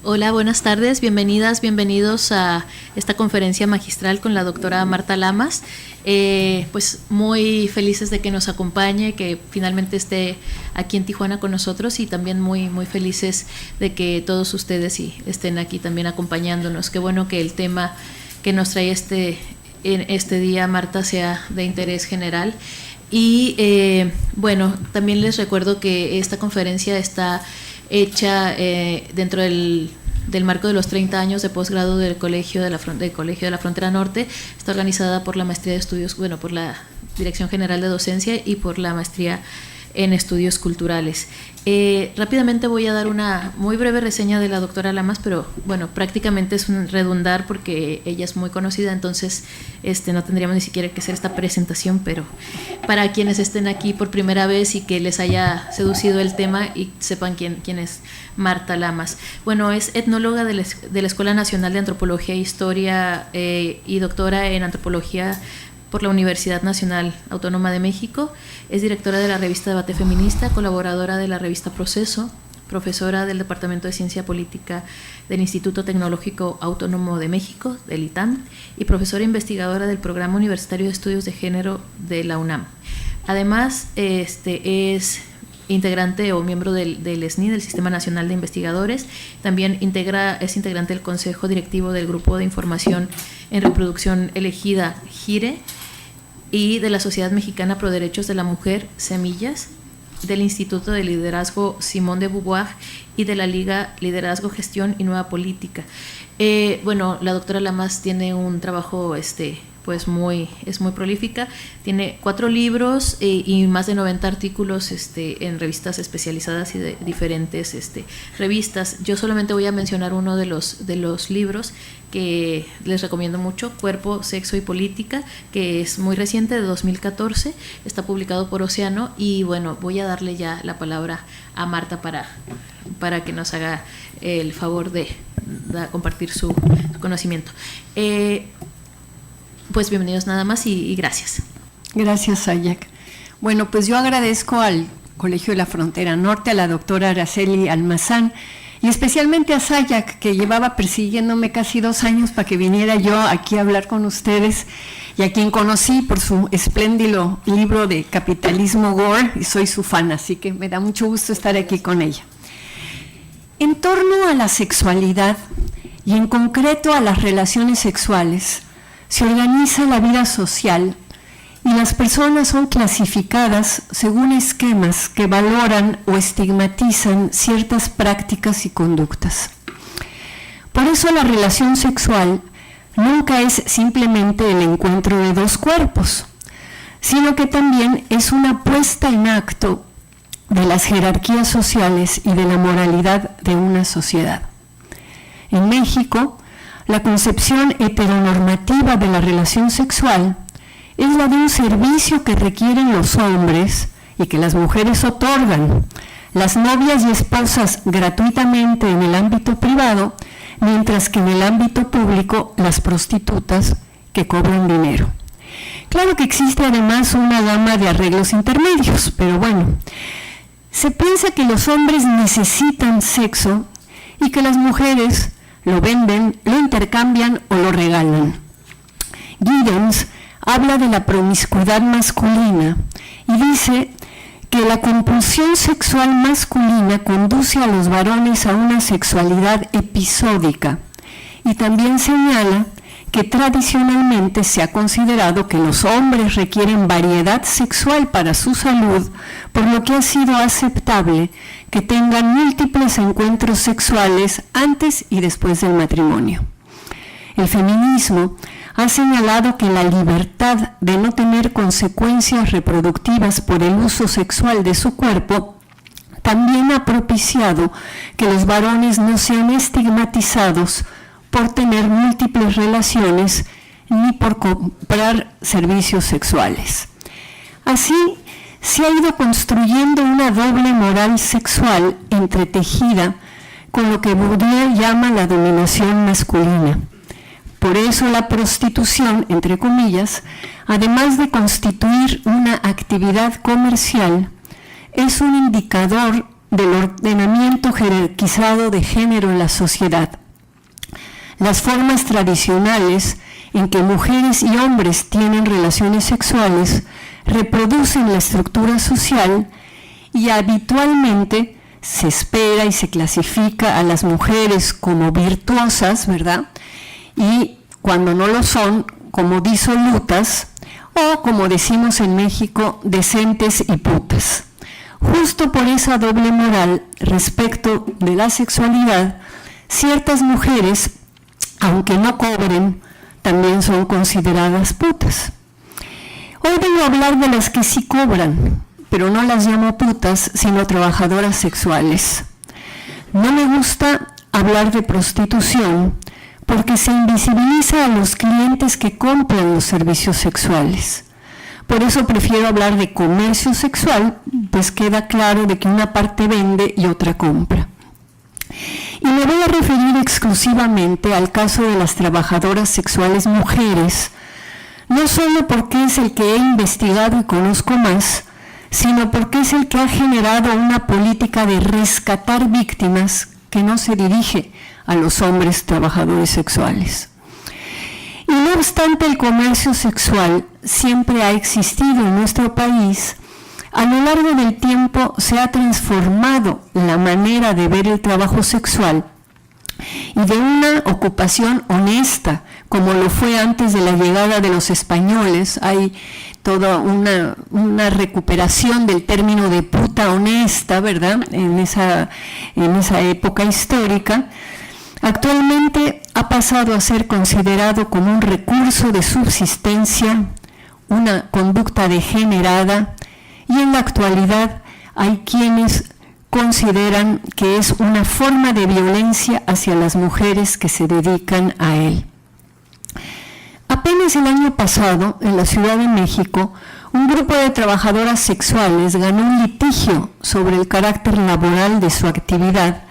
Hola, buenas tardes, bienvenidas, bienvenidos a esta conferencia magistral con la doctora Marta Lamas. Pues muy felices de que nos acompañe, que finalmente esté aquí en Tijuana con nosotros, y también muy felices de que todos ustedes estén aquí también acompañándonos. Qué bueno que el tema que nos trae en este día, Marta, sea de interés general. Y bueno, también les recuerdo que esta conferencia está hecha dentro del marco de los 30 años de posgrado del Colegio de la Frontera Norte. Está organizada por la Maestría de Estudios, por la Dirección General de Docencia y por la Maestría en Estudios Culturales. Rápidamente voy a dar una muy breve reseña de la doctora Lamas, pero prácticamente es un redundar porque ella es muy conocida, entonces no tendríamos ni siquiera que hacer esta presentación, pero para quienes estén aquí por primera vez y que les haya seducido el tema y sepan quién es Marta Lamas. Es etnóloga de la Escuela Nacional de Antropología e Historia y doctora en Antropología por la Universidad Nacional Autónoma de México. Es directora de la revista Debate Feminista, colaboradora de la revista Proceso, profesora del Departamento de Ciencia Política del Instituto Tecnológico Autónomo de México, del ITAM, y profesora investigadora del Programa Universitario de Estudios de Género de la UNAM. Además, es integrante o miembro del SNI, del Sistema Nacional de Investigadores. También es integrante del Consejo Directivo del Grupo de Información en Reproducción Elegida, GIRE, y de la Sociedad Mexicana Pro Derechos de la Mujer, Semillas, del Instituto de Liderazgo Simón de Beauvoir y de la Liga Liderazgo, Gestión y Nueva Política. La doctora Lamas tiene un trabajo es muy prolífica, tiene 4 libros y más de 90 artículos en revistas especializadas y de diferentes revistas. Yo solamente voy a mencionar uno de los libros que les recomiendo mucho: Cuerpo, Sexo y Política, que es muy reciente, de 2014, está publicado por Océano. Y voy a darle ya la palabra a Marta para que nos haga el favor de compartir su conocimiento. Pues bienvenidos nada más y gracias. Gracias, Sayak. Pues yo agradezco al Colegio de la Frontera Norte, a la doctora Araceli Almazán, y especialmente a Sayak, que llevaba persiguiéndome casi 2 años para que viniera yo aquí a hablar con ustedes, y a quien conocí por su espléndido libro de Capitalismo Gore, y soy su fan, así que me da mucho gusto estar aquí con ella. En torno a la sexualidad, y en concreto a las relaciones sexuales, se organiza la vida social y las personas son clasificadas según esquemas que valoran o estigmatizan ciertas prácticas y conductas. Por eso la relación sexual nunca es simplemente el encuentro de 2 cuerpos, sino que también es una puesta en acto de las jerarquías sociales y de la moralidad de una sociedad. En México, la concepción heteronormativa de la relación sexual es la de un servicio que requieren los hombres y que las mujeres otorgan, las novias y esposas, gratuitamente en el ámbito privado, mientras que en el ámbito público las prostitutas que cobran dinero. Claro que existe además una gama de arreglos intermedios, pero se piensa que los hombres necesitan sexo y que las mujeres lo venden, lo intercambian o lo regalan. Giddens habla de la promiscuidad masculina y dice que la compulsión sexual masculina conduce a los varones a una sexualidad episódica, y también señala que tradicionalmente se ha considerado que los hombres requieren variedad sexual para su salud, por lo que ha sido aceptable que tengan múltiples encuentros sexuales antes y después del matrimonio. El feminismo ha señalado que la libertad de no tener consecuencias reproductivas por el uso sexual de su cuerpo también ha propiciado que los varones no sean estigmatizados por tener múltiples relaciones ni por comprar servicios sexuales. Así, se ha ido construyendo una doble moral sexual entretejida con lo que Bourdieu llama la dominación masculina. Por eso la prostitución, entre comillas, además de constituir una actividad comercial, es un indicador del ordenamiento jerarquizado de género en la sociedad. Las formas tradicionales en que mujeres y hombres tienen relaciones sexuales reproducen la estructura social y habitualmente se espera y se clasifica a las mujeres como virtuosas, ¿verdad? Y cuando no lo son, como disolutas, o como decimos en México, decentes y putas. Justo por esa doble moral respecto de la sexualidad, ciertas mujeres, aunque no cobren, también son consideradas putas. Hoy vengo a hablar de las que sí cobran, pero no las llamo putas, sino trabajadoras sexuales. No me gusta hablar de prostitución porque se invisibiliza a los clientes que compran los servicios sexuales. Por eso prefiero hablar de comercio sexual, pues queda claro de que una parte vende y otra compra. Y me voy a referir exclusivamente al caso de las trabajadoras sexuales mujeres, no solo porque es el que he investigado y conozco más, sino porque es el que ha generado una política de rescatar víctimas que no se dirige a los hombres trabajadores sexuales. Y no obstante, el comercio sexual siempre ha existido en nuestro país. A lo largo del tiempo se ha transformado la manera de ver el trabajo sexual y de una ocupación honesta, como lo fue antes de la llegada de los españoles. Hay toda una recuperación del término de puta honesta, ¿verdad?, en esa época histórica. Actualmente ha pasado a ser considerado como un recurso de subsistencia, una conducta degenerada, y en la actualidad hay quienes consideran que es una forma de violencia hacia las mujeres que se dedican a él. Apenas el año pasado, en la Ciudad de México, un grupo de trabajadoras sexuales ganó un litigio sobre el carácter laboral de su actividad,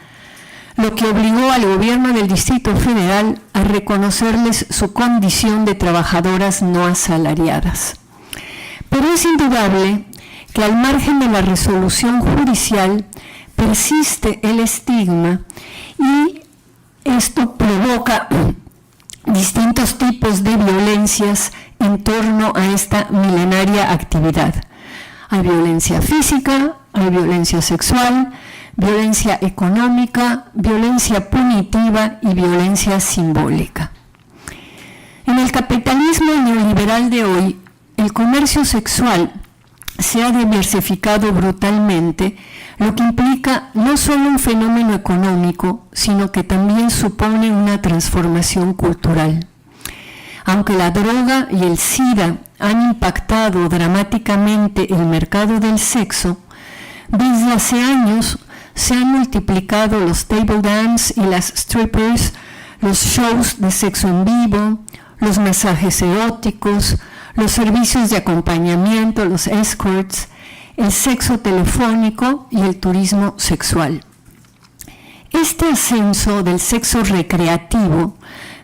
lo que obligó al gobierno del Distrito Federal a reconocerles su condición de trabajadoras no asalariadas. Pero es indudable que al margen de la resolución judicial persiste el estigma y esto provoca distintos tipos de violencias en torno a esta milenaria actividad. Hay violencia física, hay violencia sexual, violencia económica, violencia punitiva y violencia simbólica. En el capitalismo neoliberal de hoy, el comercio sexual se ha diversificado brutalmente, lo que implica no solo un fenómeno económico, sino que también supone una transformación cultural. Aunque la droga y el SIDA han impactado dramáticamente el mercado del sexo, desde hace años se han multiplicado los table dance y las strippers, los shows de sexo en vivo, los masajes eróticos, los servicios de acompañamiento, los escorts, el sexo telefónico y el turismo sexual. Este ascenso del sexo recreativo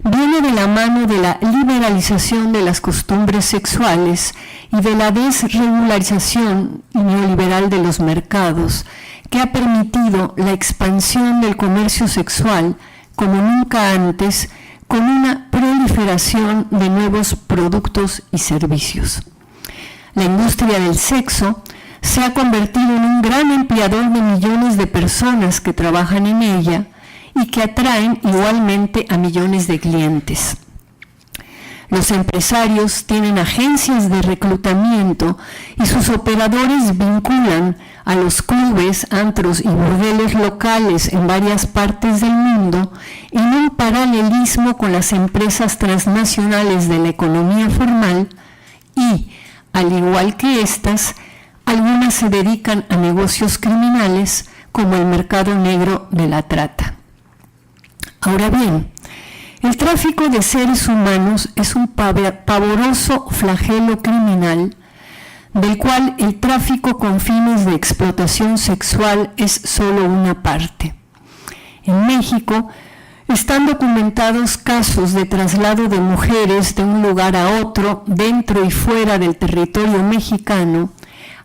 viene de la mano de la liberalización de las costumbres sexuales y de la desregularización neoliberal de los mercados, que ha permitido la expansión del comercio sexual como nunca antes, con una proliferación de nuevos productos y servicios. La industria del sexo se ha convertido en un gran empleador de millones de personas que trabajan en ella y que atraen igualmente a millones de clientes. Los empresarios tienen agencias de reclutamiento y sus operadores vinculan a los clubes, antros y burdeles locales en varias partes del mundo en un paralelismo con las empresas transnacionales de la economía formal y, al igual que estas, algunas se dedican a negocios criminales como el mercado negro de la trata. Ahora bien, el tráfico de seres humanos es un pavoroso flagelo criminal del cual el tráfico con fines de explotación sexual es solo una parte. En México están documentados casos de traslado de mujeres de un lugar a otro, dentro y fuera del territorio mexicano,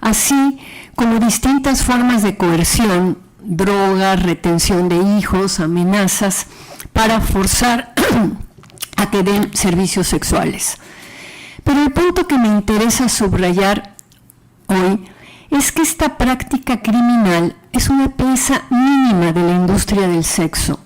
así como distintas formas de coerción, drogas, retención de hijos, amenazas, para forzar a que den servicios sexuales. Pero el punto que me interesa subrayar hoy es que esta práctica criminal es una pieza mínima de la industria del sexo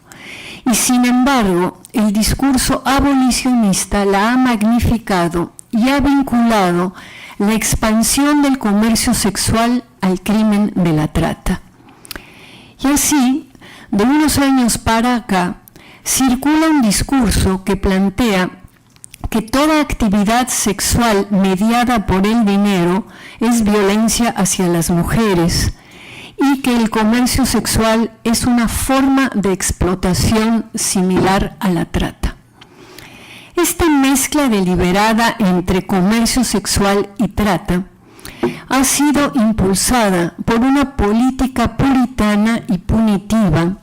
y sin embargo el discurso abolicionista la ha magnificado y ha vinculado la expansión del comercio sexual al crimen de la trata. Y así, de unos años para acá, circula un discurso que plantea que toda actividad sexual mediada por el dinero es violencia hacia las mujeres y que el comercio sexual es una forma de explotación similar a la trata. Esta mezcla deliberada entre comercio sexual y trata ha sido impulsada por una política puritana y punitiva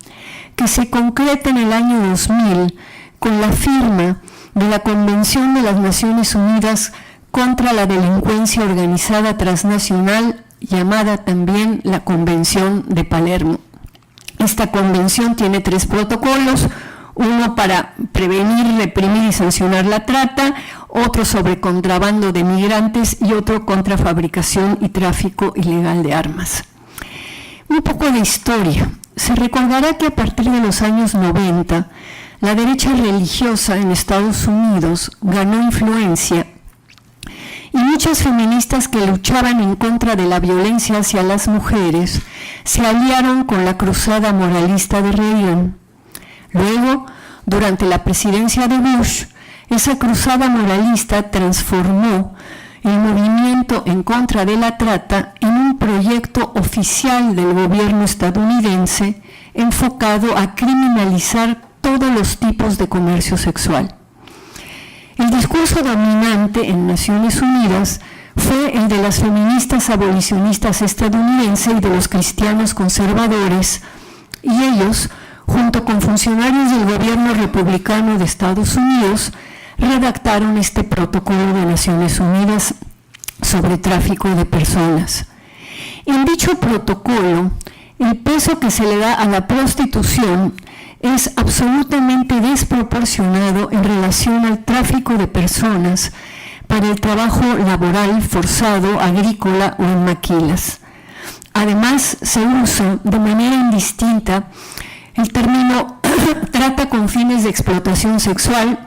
que se concreta en el año 2000 con la firma de la Convención de las Naciones Unidas contra la Delincuencia Organizada Transnacional, llamada también la Convención de Palermo. Esta convención tiene 3 protocolos, uno para prevenir, reprimir y sancionar la trata, otro sobre contrabando de migrantes y otro contra fabricación y tráfico ilegal de armas. Un poco de historia. Se recordará que a partir de los años 90, la derecha religiosa en Estados Unidos ganó influencia y muchas feministas que luchaban en contra de la violencia hacia las mujeres se aliaron con la cruzada moralista de Reagan. Luego, durante la presidencia de Bush, esa cruzada moralista transformó el movimiento en contra de la trata en un proyecto oficial del gobierno estadounidense enfocado a criminalizar todos los tipos de comercio sexual. El discurso dominante en Naciones Unidas fue el de las feministas abolicionistas estadounidenses y de los cristianos conservadores, y ellos, junto con funcionarios del gobierno republicano de Estados Unidos, redactaron este protocolo de Naciones Unidas sobre tráfico de personas. En dicho protocolo, el peso que se le da a la prostitución es absolutamente desproporcionado en relación al tráfico de personas para el trabajo laboral forzado, agrícola o en maquilas. Además, se usa de manera indistinta el término trata con fines de explotación sexual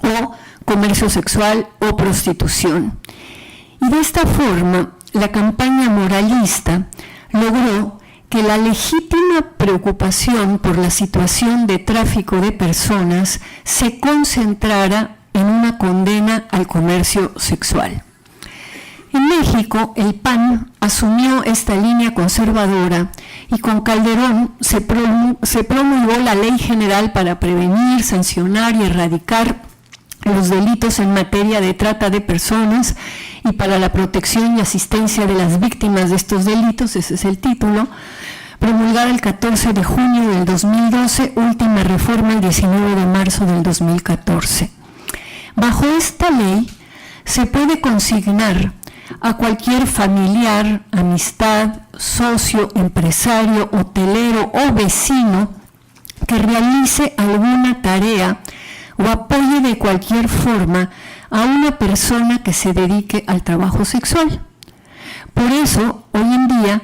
o comercio sexual o prostitución. Y de esta forma, la campaña moralista logró que la legítima preocupación por la situación de tráfico de personas se concentrara en una condena al comercio sexual. En México, el PAN asumió esta línea conservadora y con Calderón se promulgó la Ley General para prevenir, sancionar y erradicar los delitos en materia de trata de personas y para la protección y asistencia de las víctimas de estos delitos, ese es el título, promulgada el 14 de junio del 2012, última reforma el 19 de marzo del 2014. Bajo esta ley se puede consignar a cualquier familiar, amistad, socio, empresario, hotelero o vecino que realice alguna tarea o apoye de cualquier forma a una persona que se dedique al trabajo sexual. Por eso, hoy en día,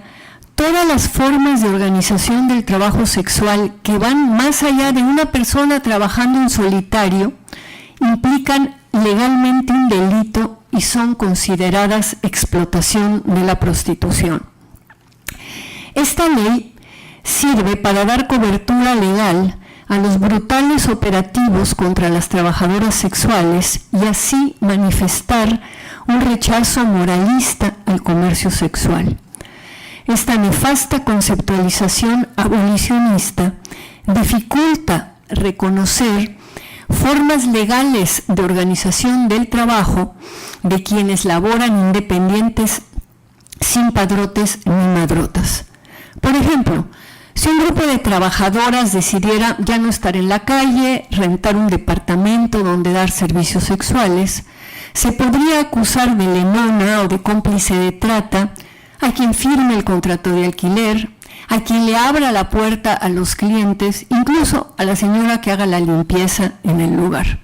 todas las formas de organización del trabajo sexual que van más allá de una persona trabajando en solitario implican legalmente un delito y son consideradas explotación de la prostitución. Esta ley sirve para dar cobertura legal a los brutales operativos contra las trabajadoras sexuales y así manifestar un rechazo moralista al comercio sexual. Esta nefasta conceptualización abolicionista dificulta reconocer formas legales de organización del trabajo de quienes laboran independientes sin padrotes ni madrotas. Por ejemplo, si un grupo de trabajadoras decidiera ya no estar en la calle, rentar un departamento donde dar servicios sexuales, se podría acusar de lenona o de cómplice de trata a quien firme el contrato de alquiler, a quien le abra la puerta a los clientes, incluso a la señora que haga la limpieza en el lugar.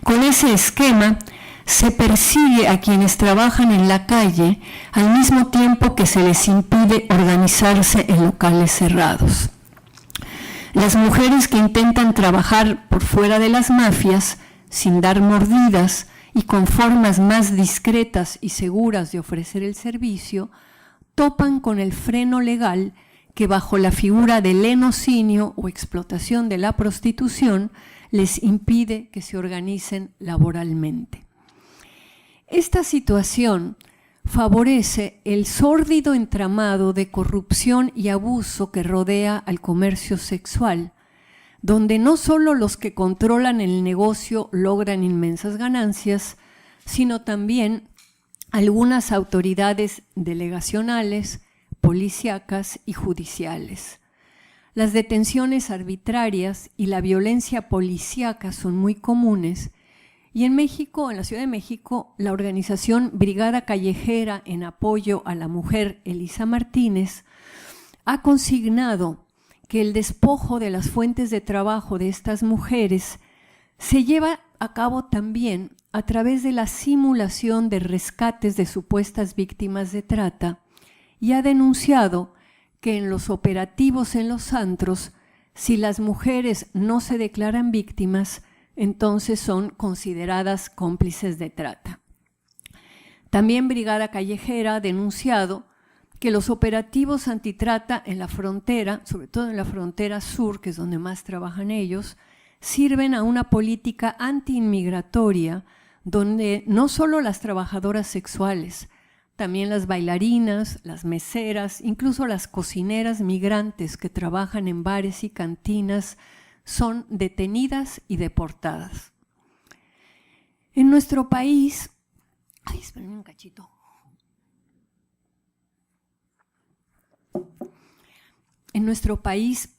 Con ese esquema se persigue a quienes trabajan en la calle al mismo tiempo que se les impide organizarse en locales cerrados. Las mujeres que intentan trabajar por fuera de las mafias, sin dar mordidas y con formas más discretas y seguras de ofrecer el servicio, topan con el freno legal que bajo la figura del lenocinio o explotación de la prostitución les impide que se organicen laboralmente. Esta situación favorece el sórdido entramado de corrupción y abuso que rodea al comercio sexual, donde no solo los que controlan el negocio logran inmensas ganancias, sino también algunas autoridades delegacionales, policíacas y judiciales. Las detenciones arbitrarias y la violencia policíaca son muy comunes, y en México, en la Ciudad de México, la organización Brigada Callejera en apoyo a la mujer Elisa Martínez ha consignado que el despojo de las fuentes de trabajo de estas mujeres se lleva a cabo también a través de la simulación de rescates de supuestas víctimas de trata, y ha denunciado que en los operativos en los antros, si las mujeres no se declaran víctimas, entonces son consideradas cómplices de trata. También Brigada Callejera ha denunciado que los operativos antitrata en la frontera, sobre todo en la frontera sur, que es donde más trabajan ellos, sirven a una política antiinmigratoria donde no solo las trabajadoras sexuales, también las bailarinas, las meseras, incluso las cocineras migrantes que trabajan en bares y cantinas son detenidas y deportadas. En nuestro país, espérenme un cachito. En nuestro país,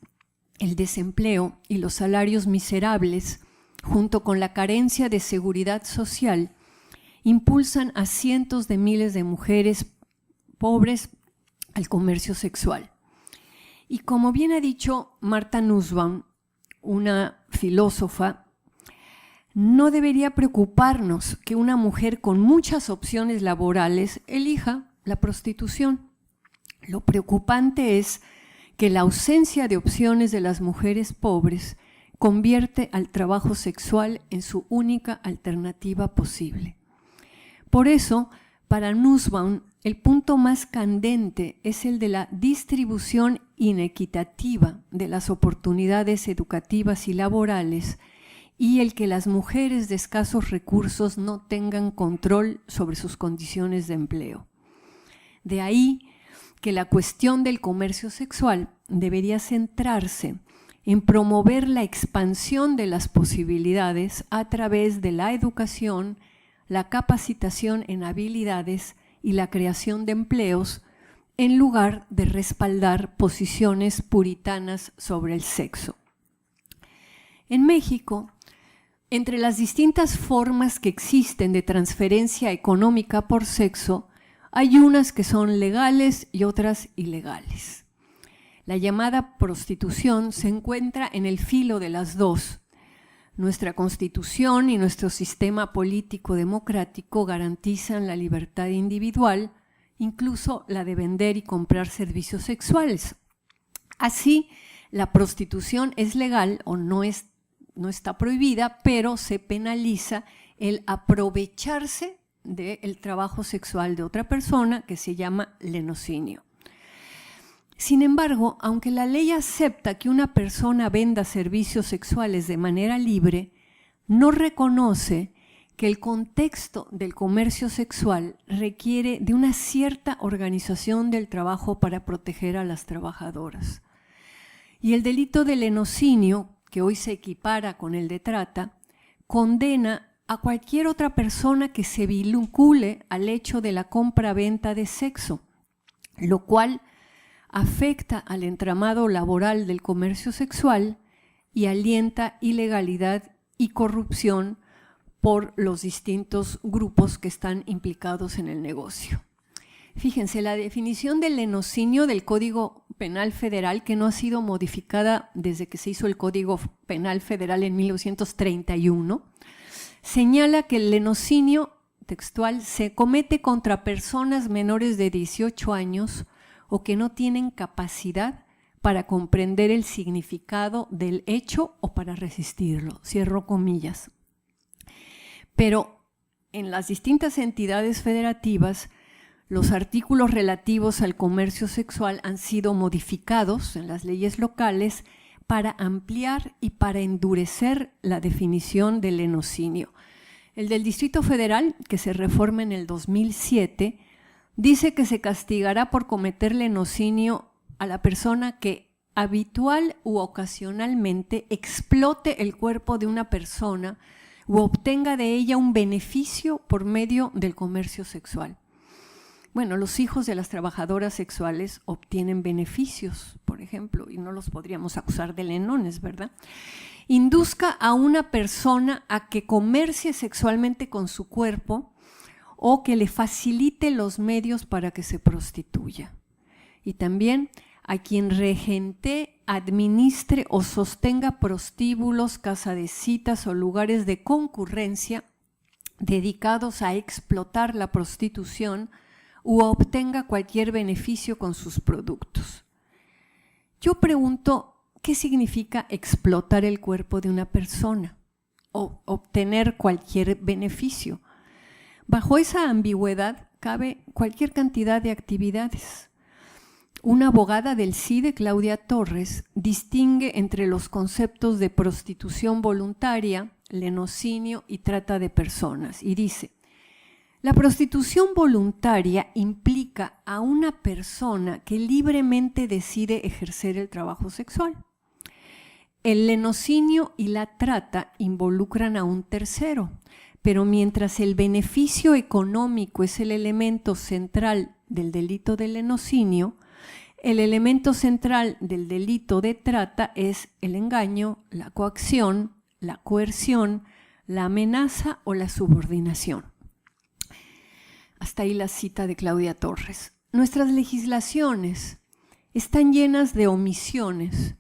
el desempleo y los salarios miserables, junto con la carencia de seguridad social, impulsan a cientos de miles de mujeres pobres al comercio sexual. Y como bien ha dicho Martha Nussbaum, una filósofa, no debería preocuparnos que una mujer con muchas opciones laborales elija la prostitución. Lo preocupante es que la ausencia de opciones de las mujeres pobres convierte al trabajo sexual en su única alternativa posible. Por eso, para Nussbaum, el punto más candente es el de la distribución inequitativa de las oportunidades educativas y laborales y el que las mujeres de escasos recursos no tengan control sobre sus condiciones de empleo. De ahí que la cuestión del comercio sexual debería centrarse en promover la expansión de las posibilidades a través de la educación, la capacitación en habilidades y la creación de empleos, en lugar de respaldar posiciones puritanas sobre el sexo. En México, entre las distintas formas que existen de transferencia económica por sexo, hay unas que son legales y otras ilegales. La llamada prostitución se encuentra en el filo de las dos. Nuestra Constitución y nuestro sistema político democrático garantizan la libertad individual, incluso la de vender y comprar servicios sexuales. Así, la prostitución es legal o no está prohibida, pero se penaliza el aprovecharse del trabajo sexual de otra persona, que se llama lenocinio. Sin embargo, aunque la ley acepta que una persona venda servicios sexuales de manera libre, no reconoce que el contexto del comercio sexual requiere de una cierta organización del trabajo para proteger a las trabajadoras. Y el delito de lenocinio, que hoy se equipara con el de trata, condena a cualquier otra persona que se vincule al hecho de la compra-venta de sexo, lo cual afecta al entramado laboral del comercio sexual y alienta ilegalidad y corrupción por los distintos grupos que están implicados en el negocio. Fíjense, la definición del lenocinio del Código Penal Federal, que no ha sido modificada desde que se hizo el Código Penal Federal en 1931, señala que el lenocinio textual se comete contra personas menores de 18 años o que no tienen capacidad para comprender el significado del hecho o para resistirlo, cierro comillas. Pero en las distintas entidades federativas, los artículos relativos al comercio sexual han sido modificados en las leyes locales para ampliar y para endurecer la definición del lenocinio. El del Distrito Federal, que se reforma en el 2007, dice que se castigará por cometer lenocinio a la persona que habitual u ocasionalmente explote el cuerpo de una persona u obtenga de ella un beneficio por medio del comercio sexual. Bueno, los hijos de las trabajadoras sexuales obtienen beneficios, por ejemplo, y no los podríamos acusar de lenones, ¿verdad? Induzca a una persona a que comercie sexualmente con su cuerpo o que le facilite los medios para que se prostituya. Y también a quien regente, administre o sostenga prostíbulos, casa de citas o lugares de concurrencia dedicados a explotar la prostitución u obtenga cualquier beneficio con sus productos. Yo pregunto, ¿qué significa explotar el cuerpo de una persona o obtener cualquier beneficio? Bajo esa ambigüedad cabe cualquier cantidad de actividades. Una abogada del CIDE, Claudia Torres, distingue entre los conceptos de prostitución voluntaria, lenocinio y trata de personas y dice: la prostitución voluntaria implica a una persona que libremente decide ejercer el trabajo sexual. El lenocinio y la trata involucran a un tercero, pero mientras el beneficio económico es el elemento central del delito de lenocinio, el elemento central del delito de trata es el engaño, la coacción, la coerción, la amenaza o la subordinación. Hasta ahí la cita de Claudia Torres. Nuestras legislaciones están llenas de omisiones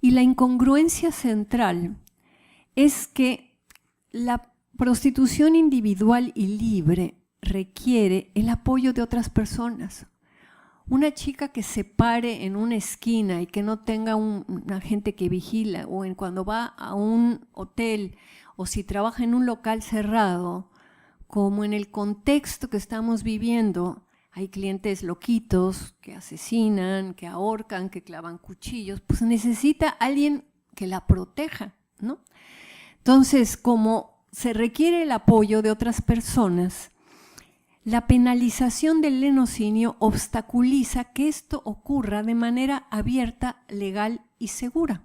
y la incongruencia central es que la prostitución individual y libre requiere el apoyo de otras personas. Una chica que se pare en una esquina y que no tenga una gente que vigila, o cuando va a un hotel o si trabaja en un local cerrado, como en el contexto que estamos viviendo, hay clientes loquitos que asesinan, que ahorcan, que clavan cuchillos, pues necesita alguien que la proteja, ¿no? Entonces, como se requiere el apoyo de otras personas, la penalización del lenocinio obstaculiza que esto ocurra de manera abierta, legal y segura.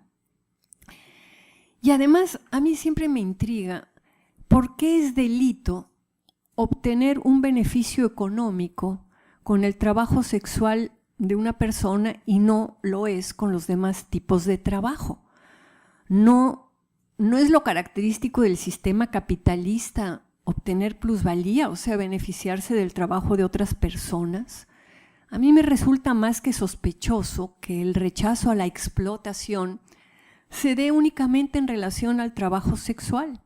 Y además, a mí siempre me intriga, ¿por qué es delito obtener un beneficio económico con el trabajo sexual de una persona y no lo es con los demás tipos de trabajo? No es lo característico del sistema capitalista obtener plusvalía, o sea, beneficiarse del trabajo de otras personas. A mí me resulta más que sospechoso que el rechazo a la explotación se dé únicamente en relación al trabajo sexual.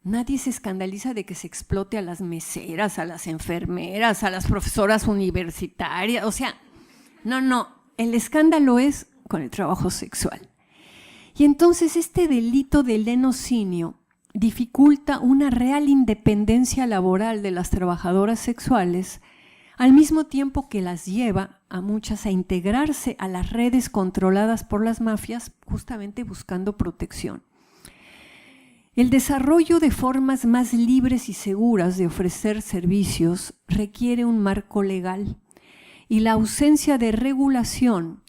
Nadie se escandaliza de que se explote a las meseras, a las enfermeras, a las profesoras universitarias. O sea, no, el escándalo es con el trabajo sexual. Y entonces este delito del lenocinio dificulta una real independencia laboral de las trabajadoras sexuales, al mismo tiempo que las lleva a muchas a integrarse a las redes controladas por las mafias, justamente buscando protección. El desarrollo de formas más libres y seguras de ofrecer servicios requiere un marco legal y la ausencia de regulación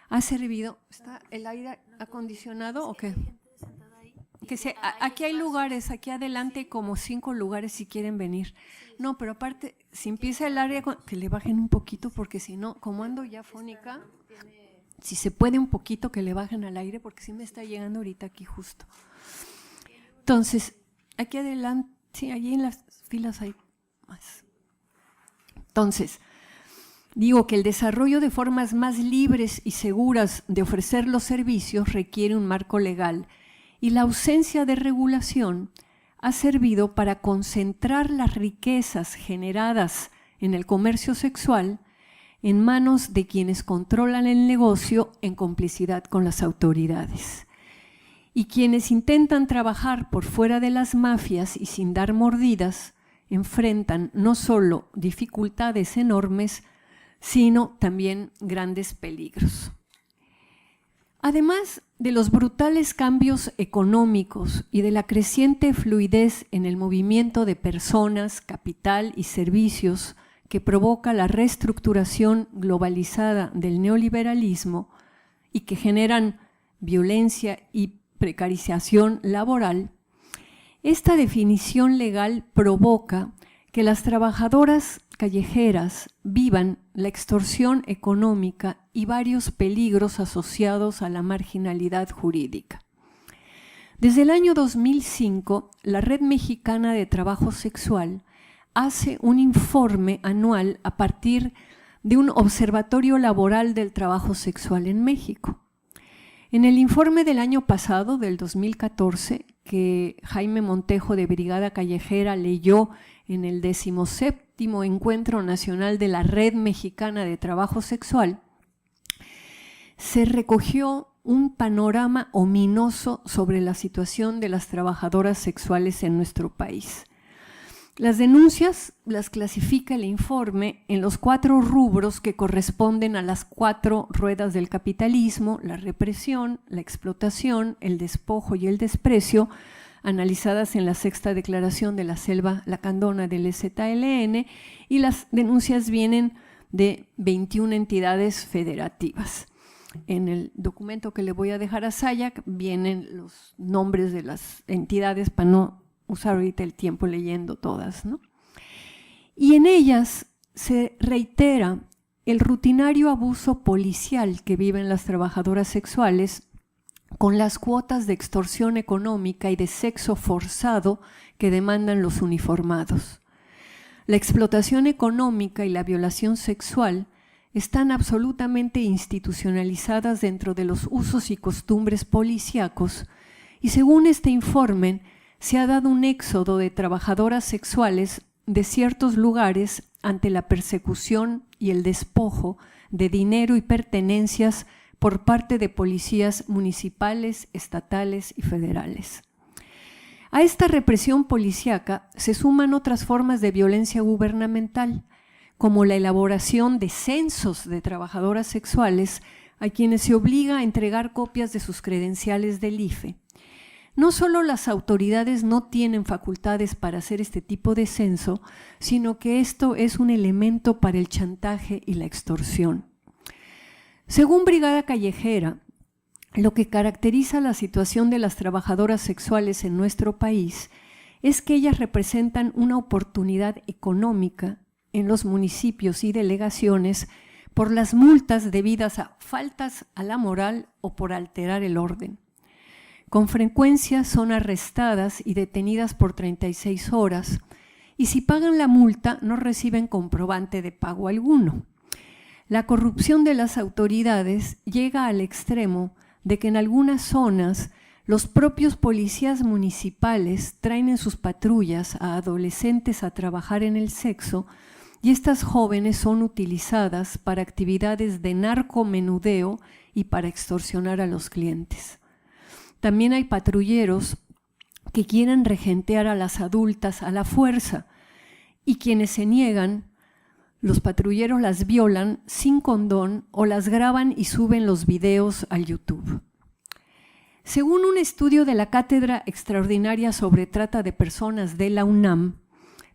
ha servido. ¿Está el aire acondicionado o qué? Aquí hay lugares, aquí adelante hay como 5 lugares si quieren venir. No, pero aparte, si empieza el aire, que le bajen un poquito porque si no, como ando ya fónica, si se puede un poquito que le bajen al aire porque sí me está llegando ahorita aquí justo. Entonces, aquí adelante, sí, allí en las filas hay más. Entonces, Digo que el desarrollo de formas más libres y seguras de ofrecer los servicios requiere un marco legal, y la ausencia de regulación ha servido para concentrar las riquezas generadas en el comercio sexual en manos de quienes controlan el negocio en complicidad con las autoridades. Y quienes intentan trabajar por fuera de las mafias y sin dar mordidas, enfrentan no solo dificultades enormes, sino también grandes peligros. Además de los brutales cambios económicos y de la creciente fluidez en el movimiento de personas, capital y servicios que provoca la reestructuración globalizada del neoliberalismo y que generan violencia y precarización laboral, esta definición legal provoca que las trabajadoras callejeras vivan la extorsión económica y varios peligros asociados a la marginalidad jurídica. Desde el año 2005, la Red Mexicana de Trabajo Sexual hace un informe anual a partir de un observatorio laboral del trabajo sexual en México. En el informe del año pasado, del 2014, que Jaime Montejo de Brigada Callejera leyó en el 17º Encuentro Nacional de la Red Mexicana de Trabajo Sexual, se recogió un panorama ominoso sobre la situación de las trabajadoras sexuales en nuestro país. Las denuncias las clasifica el informe en los 4 rubros que corresponden a las 4 ruedas del capitalismo: la represión, la explotación, el despojo y el desprecio, analizadas en la 6ª Declaración de la Selva Lacandona del EZLN, y las denuncias vienen de 21 entidades federativas. En el documento que le voy a dejar a Sayak vienen los nombres de las entidades para no usar ahorita el tiempo leyendo todas, ¿no? Y en ellas se reitera el rutinario abuso policial que viven las trabajadoras sexuales con las cuotas de extorsión económica y de sexo forzado que demandan los uniformados. La explotación económica y la violación sexual están absolutamente institucionalizadas dentro de los usos y costumbres policíacos, y según este informe, se ha dado un éxodo de trabajadoras sexuales de ciertos lugares ante la persecución y el despojo de dinero y pertenencias por parte de policías municipales, estatales y federales. A esta represión policíaca se suman otras formas de violencia gubernamental, como la elaboración de censos de trabajadoras sexuales a quienes se obliga a entregar copias de sus credenciales del IFE. No solo las autoridades no tienen facultades para hacer este tipo de censo, sino que esto es un elemento para el chantaje y la extorsión. Según Brigada Callejera, lo que caracteriza la situación de las trabajadoras sexuales en nuestro país es que ellas representan una oportunidad económica en los municipios y delegaciones por las multas debidas a faltas a la moral o por alterar el orden. Con frecuencia son arrestadas y detenidas por 36 horas y si pagan la multa no reciben comprobante de pago alguno. La corrupción de las autoridades llega al extremo de que en algunas zonas los propios policías municipales traen en sus patrullas a adolescentes a trabajar en el sexo y estas jóvenes son utilizadas para actividades de narcomenudeo y para extorsionar a los clientes. También hay patrulleros que quieren regentear a las adultas a la fuerza y quienes se niegan, los patrulleros las violan sin condón o las graban y suben los videos al YouTube. Según un estudio de la Cátedra Extraordinaria sobre Trata de Personas de la UNAM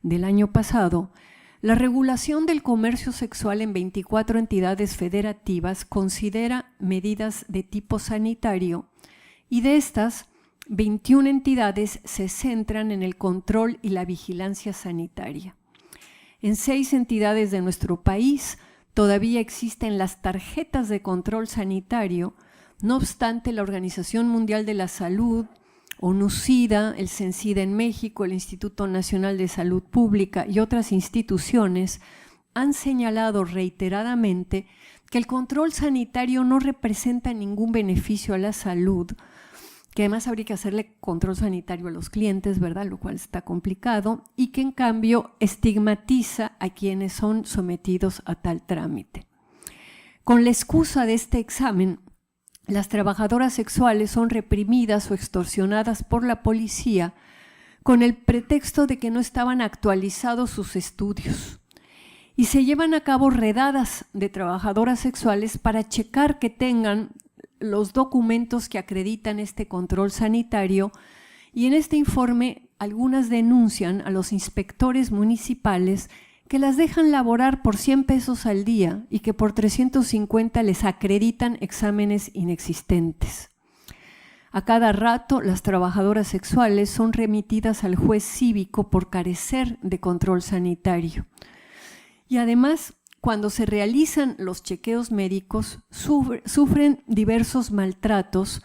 del año pasado, la regulación del comercio sexual en 24 entidades federativas considera medidas de tipo sanitario y de estas, 21 entidades se centran en el control y la vigilancia sanitaria. En 6 entidades de nuestro país todavía existen las tarjetas de control sanitario, no obstante la Organización Mundial de la Salud, ONU-SIDA, el CENSIDA en México, el Instituto Nacional de Salud Pública y otras instituciones han señalado reiteradamente que el control sanitario no representa ningún beneficio a la salud, que además habría que hacerle control sanitario a los clientes, ¿verdad? Lo cual está complicado, y que en cambio estigmatiza a quienes son sometidos a tal trámite. Con la excusa de este examen, las trabajadoras sexuales son reprimidas o extorsionadas por la policía con el pretexto de que no estaban actualizados sus estudios. Y se llevan a cabo redadas de trabajadoras sexuales para checar que tengan los documentos que acreditan este control sanitario, y en este informe algunas denuncian a los inspectores municipales que las dejan laborar por 100 pesos al día y que por 350 les acreditan exámenes inexistentes. A cada rato las trabajadoras sexuales son remitidas al juez cívico por carecer de control sanitario. Y además, cuando se realizan los chequeos médicos, sufren diversos maltratos,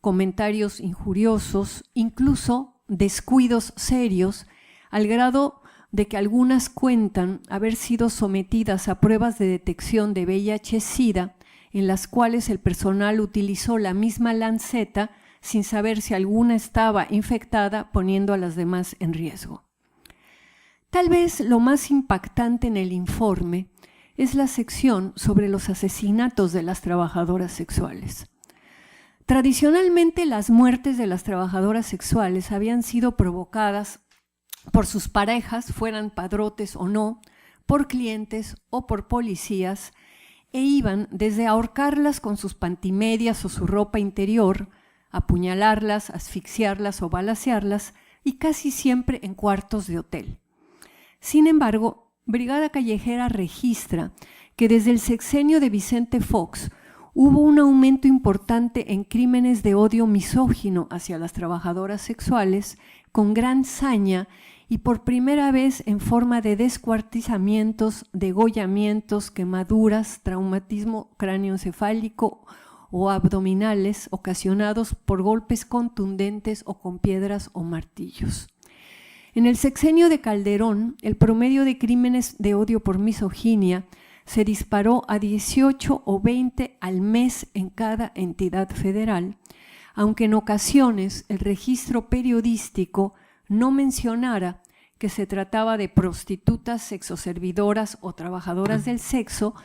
comentarios injuriosos, incluso descuidos serios, al grado de que algunas cuentan haber sido sometidas a pruebas de detección de VIH-Sida, en las cuales el personal utilizó la misma lanceta sin saber si alguna estaba infectada, poniendo a las demás en riesgo. Tal vez lo más impactante en el informe es la sección sobre los asesinatos de las trabajadoras sexuales. Tradicionalmente, las muertes de las trabajadoras sexuales habían sido provocadas por sus parejas, fueran padrotes o no, por clientes o por policías, e iban desde ahorcarlas con sus pantimedias o su ropa interior, apuñalarlas, asfixiarlas o balacearlas, y casi siempre en cuartos de hotel. Sin embargo, Brigada Callejera registra que desde el sexenio de Vicente Fox hubo un aumento importante en crímenes de odio misógino hacia las trabajadoras sexuales, con gran saña y por primera vez en forma de descuartizamientos, degollamientos, quemaduras, traumatismo cráneoencefálico o abdominales ocasionados por golpes contundentes o con piedras o martillos. En el sexenio de Calderón, el promedio de crímenes de odio por misoginia se disparó a 18 o 20 al mes en cada entidad federal, aunque en ocasiones el registro periodístico no mencionara que se trataba de prostitutas, sexoservidoras o trabajadoras del sexo,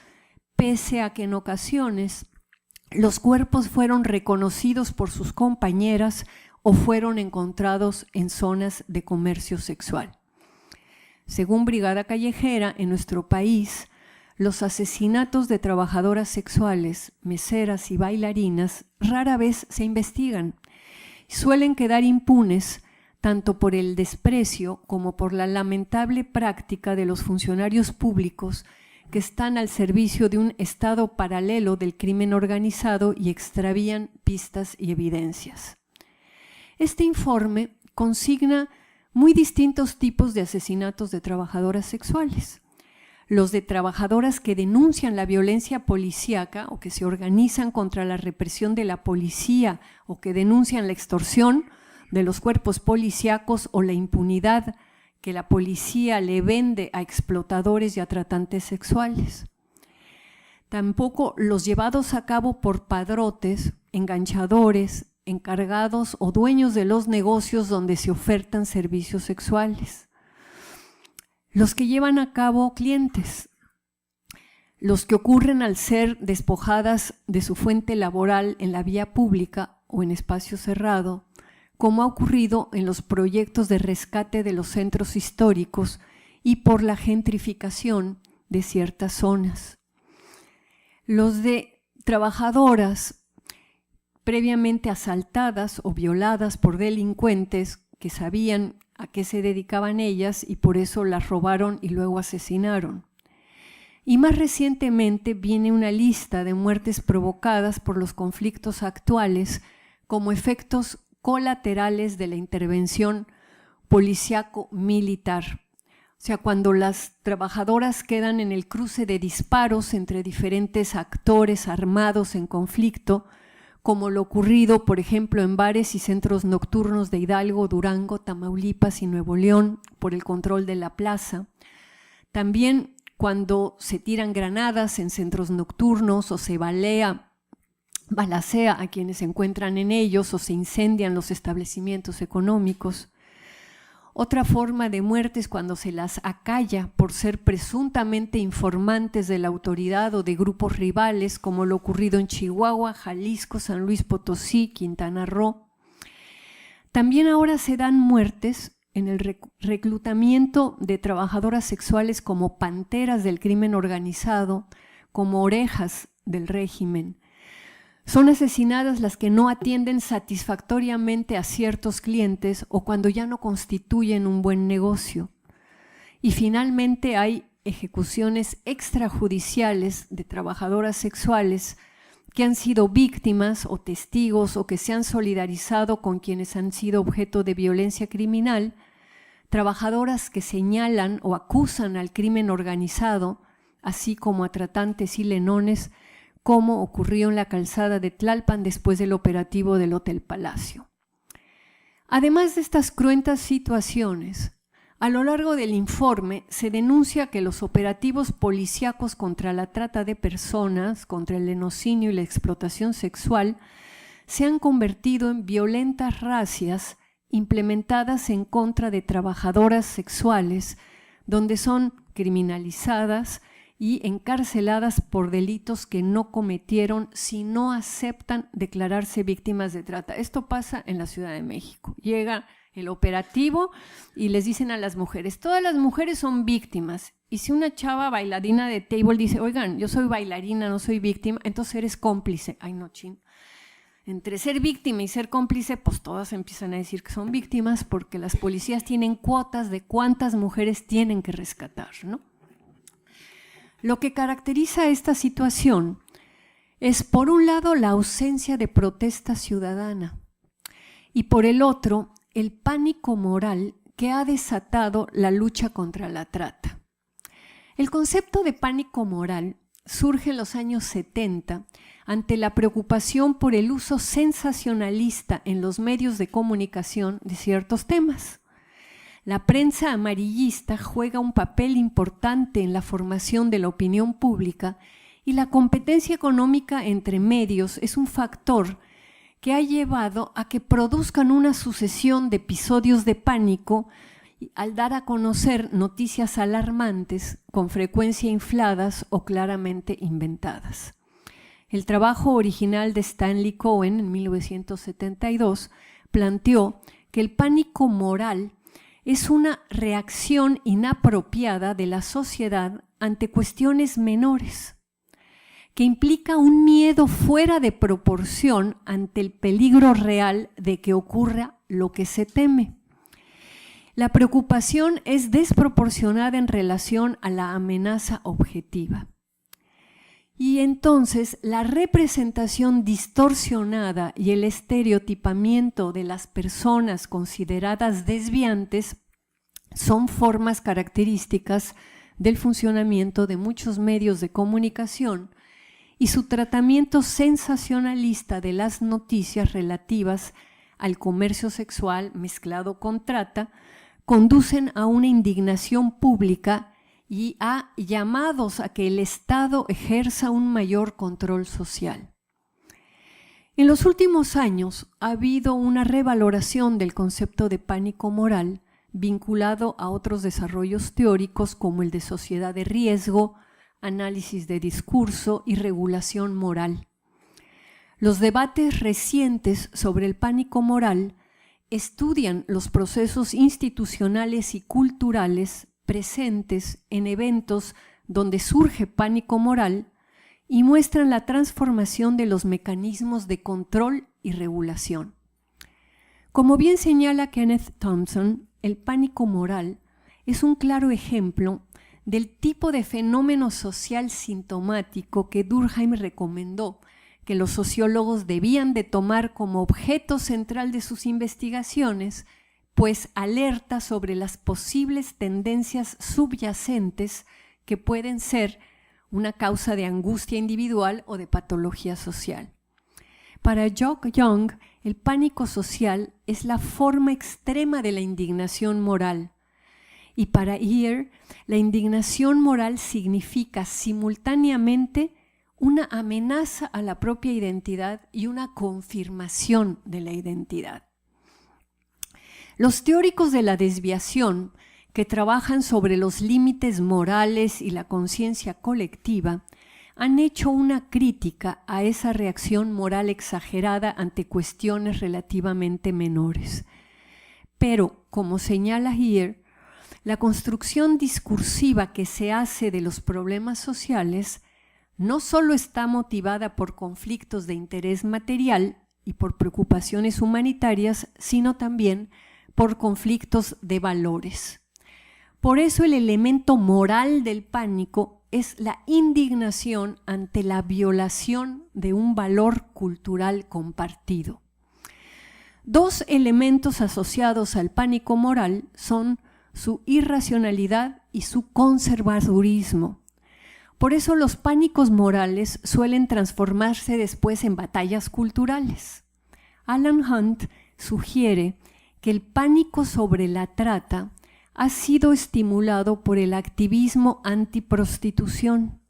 pese a que en ocasiones los cuerpos fueron reconocidos por sus compañeras o fueron encontrados en zonas de comercio sexual. Según Brigada Callejera, en nuestro país, los asesinatos de trabajadoras sexuales, meseras y bailarinas rara vez se investigan. Suelen quedar impunes tanto por el desprecio como por la lamentable práctica de los funcionarios públicos que están al servicio de un estado paralelo del crimen organizado y extravían pistas y evidencias. Este informe consigna muy distintos tipos de asesinatos de trabajadoras sexuales. Los de trabajadoras que denuncian la violencia policíaca o que se organizan contra la represión de la policía o que denuncian la extorsión de los cuerpos policíacos o la impunidad que la policía le vende a explotadores y a tratantes sexuales. Tampoco los llevados a cabo por padrotes, enganchadores, encargados o dueños de los negocios donde se ofertan servicios sexuales. Los que llevan a cabo clientes, los que ocurren al ser despojadas de su fuente laboral en la vía pública o en espacio cerrado, como ha ocurrido en los proyectos de rescate de los centros históricos y por la gentrificación de ciertas zonas. Los de trabajadoras previamente asaltadas o violadas por delincuentes que sabían a qué se dedicaban ellas y por eso las robaron y luego asesinaron. Y más recientemente viene una lista de muertes provocadas por los conflictos actuales como efectos colaterales de la intervención policíaco-militar. O sea, cuando las trabajadoras quedan en el cruce de disparos entre diferentes actores armados en conflicto, como lo ocurrido, por ejemplo, en bares y centros nocturnos de Hidalgo, Durango, Tamaulipas y Nuevo León por el control de la plaza. También cuando se tiran granadas en centros nocturnos o se balacea a quienes se encuentran en ellos o se incendian los establecimientos económicos. Otra forma de muerte es cuando se las acalla por ser presuntamente informantes de la autoridad o de grupos rivales, como lo ocurrido en Chihuahua, Jalisco, San Luis Potosí, Quintana Roo. También ahora se dan muertes en el reclutamiento de trabajadoras sexuales como panteras del crimen organizado, como orejas del régimen. Son asesinadas las que no atienden satisfactoriamente a ciertos clientes o cuando ya no constituyen un buen negocio. Y finalmente hay ejecuciones extrajudiciales de trabajadoras sexuales que han sido víctimas o testigos o que se han solidarizado con quienes han sido objeto de violencia criminal, trabajadoras que señalan o acusan al crimen organizado, así como a tratantes y lenones, como ocurrió en la calzada de Tlalpan después del operativo del Hotel Palacio. Además de estas cruentas situaciones, a lo largo del informe se denuncia que los operativos policíacos contra la trata de personas, contra el lenocinio y la explotación sexual, se han convertido en violentas razias implementadas en contra de trabajadoras sexuales, donde son criminalizadas y encarceladas por delitos que no cometieron si no aceptan declararse víctimas de trata. Esto pasa en la Ciudad de México. Llega el operativo y les dicen a las mujeres, todas las mujeres son víctimas. Y si una chava bailarina de table dice, oigan, yo soy bailarina, no soy víctima, entonces eres cómplice. Ay, no, chin. Entre ser víctima y ser cómplice, pues todas empiezan a decir que son víctimas porque las policías tienen cuotas de cuántas mujeres tienen que rescatar, ¿no? Lo que caracteriza esta situación es, por un lado, la ausencia de protesta ciudadana y, por el otro, el pánico moral que ha desatado la lucha contra la trata. El concepto de pánico moral surge en los años 70 ante la preocupación por el uso sensacionalista en los medios de comunicación de ciertos temas. La prensa amarillista juega un papel importante en la formación de la opinión pública y la competencia económica entre medios es un factor que ha llevado a que produzcan una sucesión de episodios de pánico al dar a conocer noticias alarmantes, con frecuencia infladas o claramente inventadas. El trabajo original de Stanley Cohen en 1972 planteó que el pánico moral es una reacción inapropiada de la sociedad ante cuestiones menores, que implica un miedo fuera de proporción ante el peligro real de que ocurra lo que se teme. La preocupación es desproporcionada en relación a la amenaza objetiva. Y entonces la representación distorsionada y el estereotipamiento de las personas consideradas desviantes son formas características del funcionamiento de muchos medios de comunicación y su tratamiento sensacionalista de las noticias relativas al comercio sexual mezclado con trata conducen a una indignación pública y a llamados a que el Estado ejerza un mayor control social. En los últimos años ha habido una revaloración del concepto de pánico moral vinculado a otros desarrollos teóricos como el de sociedad de riesgo, análisis de discurso y regulación moral. Los debates recientes sobre el pánico moral estudian los procesos institucionales y culturales presentes en eventos donde surge pánico moral y muestran la transformación de los mecanismos de control y regulación. Como bien señala Kenneth Thompson, el pánico moral es un claro ejemplo del tipo de fenómeno social sintomático que Durkheim recomendó que los sociólogos debían de tomar como objeto central de sus investigaciones, pues alerta sobre las posibles tendencias subyacentes que pueden ser una causa de angustia individual o de patología social. Para Jock Young, el pánico social es la forma extrema de la indignación moral Y para Ear, la indignación moral significa simultáneamente una amenaza a la propia identidad y una confirmación de la identidad. Los teóricos de la desviación, que trabajan sobre los límites morales y la conciencia colectiva, han hecho una crítica a esa reacción moral exagerada ante cuestiones relativamente menores. Pero, como señala Ear, la construcción discursiva que se hace de los problemas sociales no solo está motivada por conflictos de interés material y por preocupaciones humanitarias, sino también por conflictos de valores. Por eso el elemento moral del pánico es la indignación ante la violación de un valor cultural compartido. Dos elementos asociados al pánico moral son su irracionalidad y su conservadurismo. Por eso los pánicos morales suelen transformarse después en batallas culturales. Alan Hunt sugiere que el pánico sobre la trata ha sido estimulado por el activismo antiprostitución.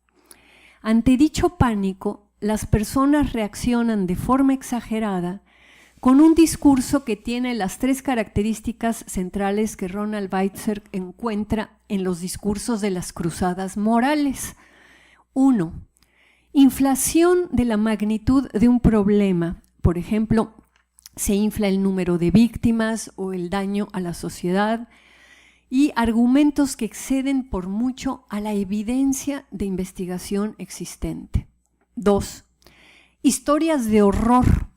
Ante dicho pánico, las personas reaccionan de forma exagerada con un discurso que tiene las tres características centrales que Ronald Weitzer encuentra en los discursos de las cruzadas morales. 1. Inflación de la magnitud de un problema. Por ejemplo, se infla el número de víctimas o el daño a la sociedad, y argumentos que exceden por mucho a la evidencia de investigación existente. 2. Historias de horror,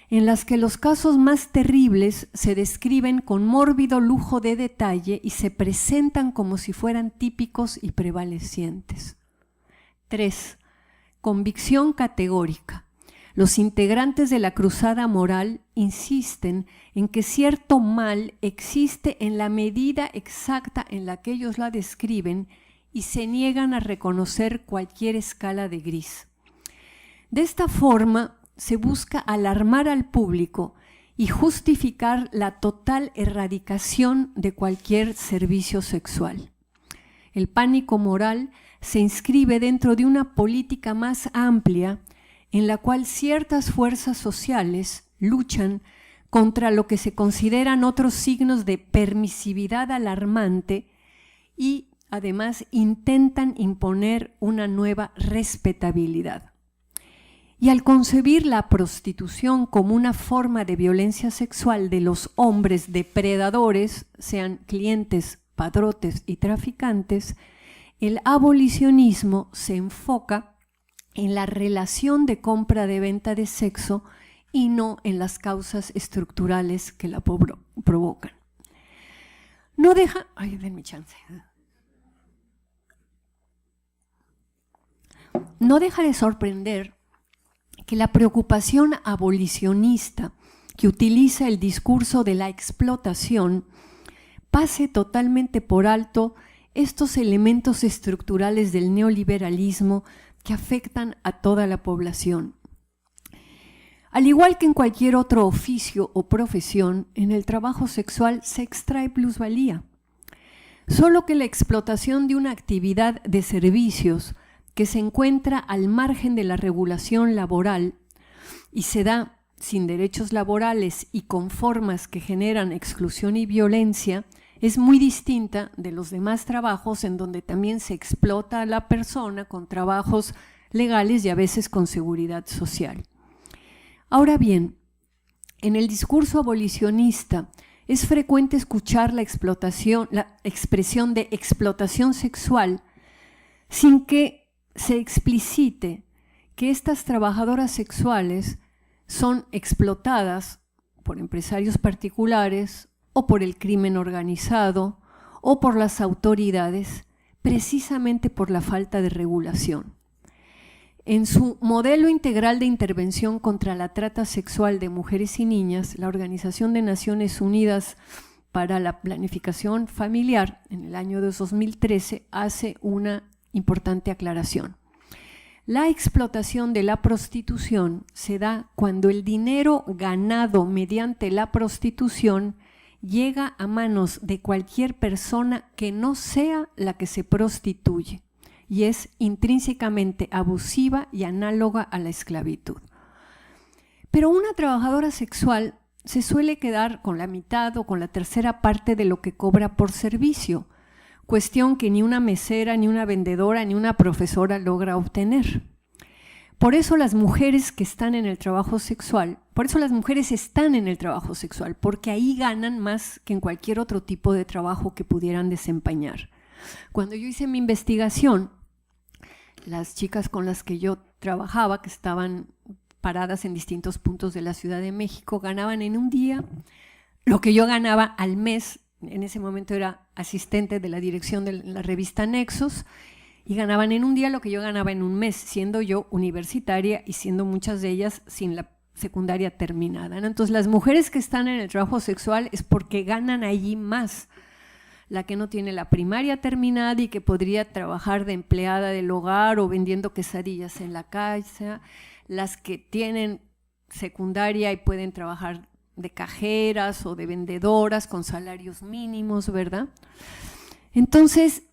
en las que los casos más terribles se describen con mórbido lujo de detalle y se presentan como si fueran típicos y prevalecientes. 3. Convicción categórica. Los integrantes de la cruzada moral insisten en que cierto mal existe en la medida exacta en la que ellos la describen y se niegan a reconocer cualquier escala de gris. De esta forma, se busca alarmar al público y justificar la total erradicación de cualquier servicio sexual. El pánico moral se inscribe dentro de una política más amplia en la cual ciertas fuerzas sociales luchan contra lo que se consideran otros signos de permisividad alarmante y además intentan imponer una nueva respetabilidad. Y al concebir la prostitución como una forma de violencia sexual de los hombres depredadores, sean clientes, padrotes y traficantes, el abolicionismo se enfoca en la relación de compra de venta de sexo y no en las causas estructurales que la provocan. No deja... Ay, denme chance. No deja de sorprender que la preocupación abolicionista que utiliza el discurso de la explotación pase totalmente por alto estos elementos estructurales del neoliberalismo que afectan a toda la población. Al igual que en cualquier otro oficio o profesión, en el trabajo sexual se extrae plusvalía. Solo que la explotación de una actividad de servicios que se encuentra al margen de la regulación laboral y se da sin derechos laborales y con formas que generan exclusión y violencia, es muy distinta de los demás trabajos en donde también se explota a la persona con trabajos legales y a veces con seguridad social. Ahora bien, en el discurso abolicionista es frecuente escuchar la expresión de explotación sexual sin que se explicite que estas trabajadoras sexuales son explotadas por empresarios particulares o por el crimen organizado o por las autoridades, precisamente por la falta de regulación. En su modelo integral de intervención contra la trata sexual de mujeres y niñas, la Organización de Naciones Unidas para la Planificación Familiar, en el año 2013, hace una importante aclaración. La explotación de la prostitución se da cuando el dinero ganado mediante la prostitución llega a manos de cualquier persona que no sea la que se prostituye y es intrínsecamente abusiva y análoga a la esclavitud. Pero una trabajadora sexual se suele quedar con la mitad o con la tercera parte de lo que cobra por servicio, cuestión que ni una mesera, ni una vendedora, ni una profesora logra obtener. Por eso las mujeres que están en el trabajo sexual, porque ahí ganan más que en cualquier otro tipo de trabajo que pudieran desempeñar. Cuando yo hice mi investigación, las chicas con las que yo trabajaba, que estaban paradas en distintos puntos de la Ciudad de México, ganaban en un día lo que yo ganaba al mes. En ese momento era asistente de la dirección de la revista Nexos, y ganaban en un día lo que yo ganaba en un mes, siendo yo universitaria y siendo muchas de ellas sin la secundaria terminada, ¿no? Entonces las mujeres que están en el trabajo sexual es porque ganan allí más. La que no tiene la primaria terminada y que podría trabajar de empleada del hogar o vendiendo quesadillas en la calle, las que tienen secundaria y pueden trabajar de cajeras o de vendedoras con salarios mínimos, ¿verdad? Entonces,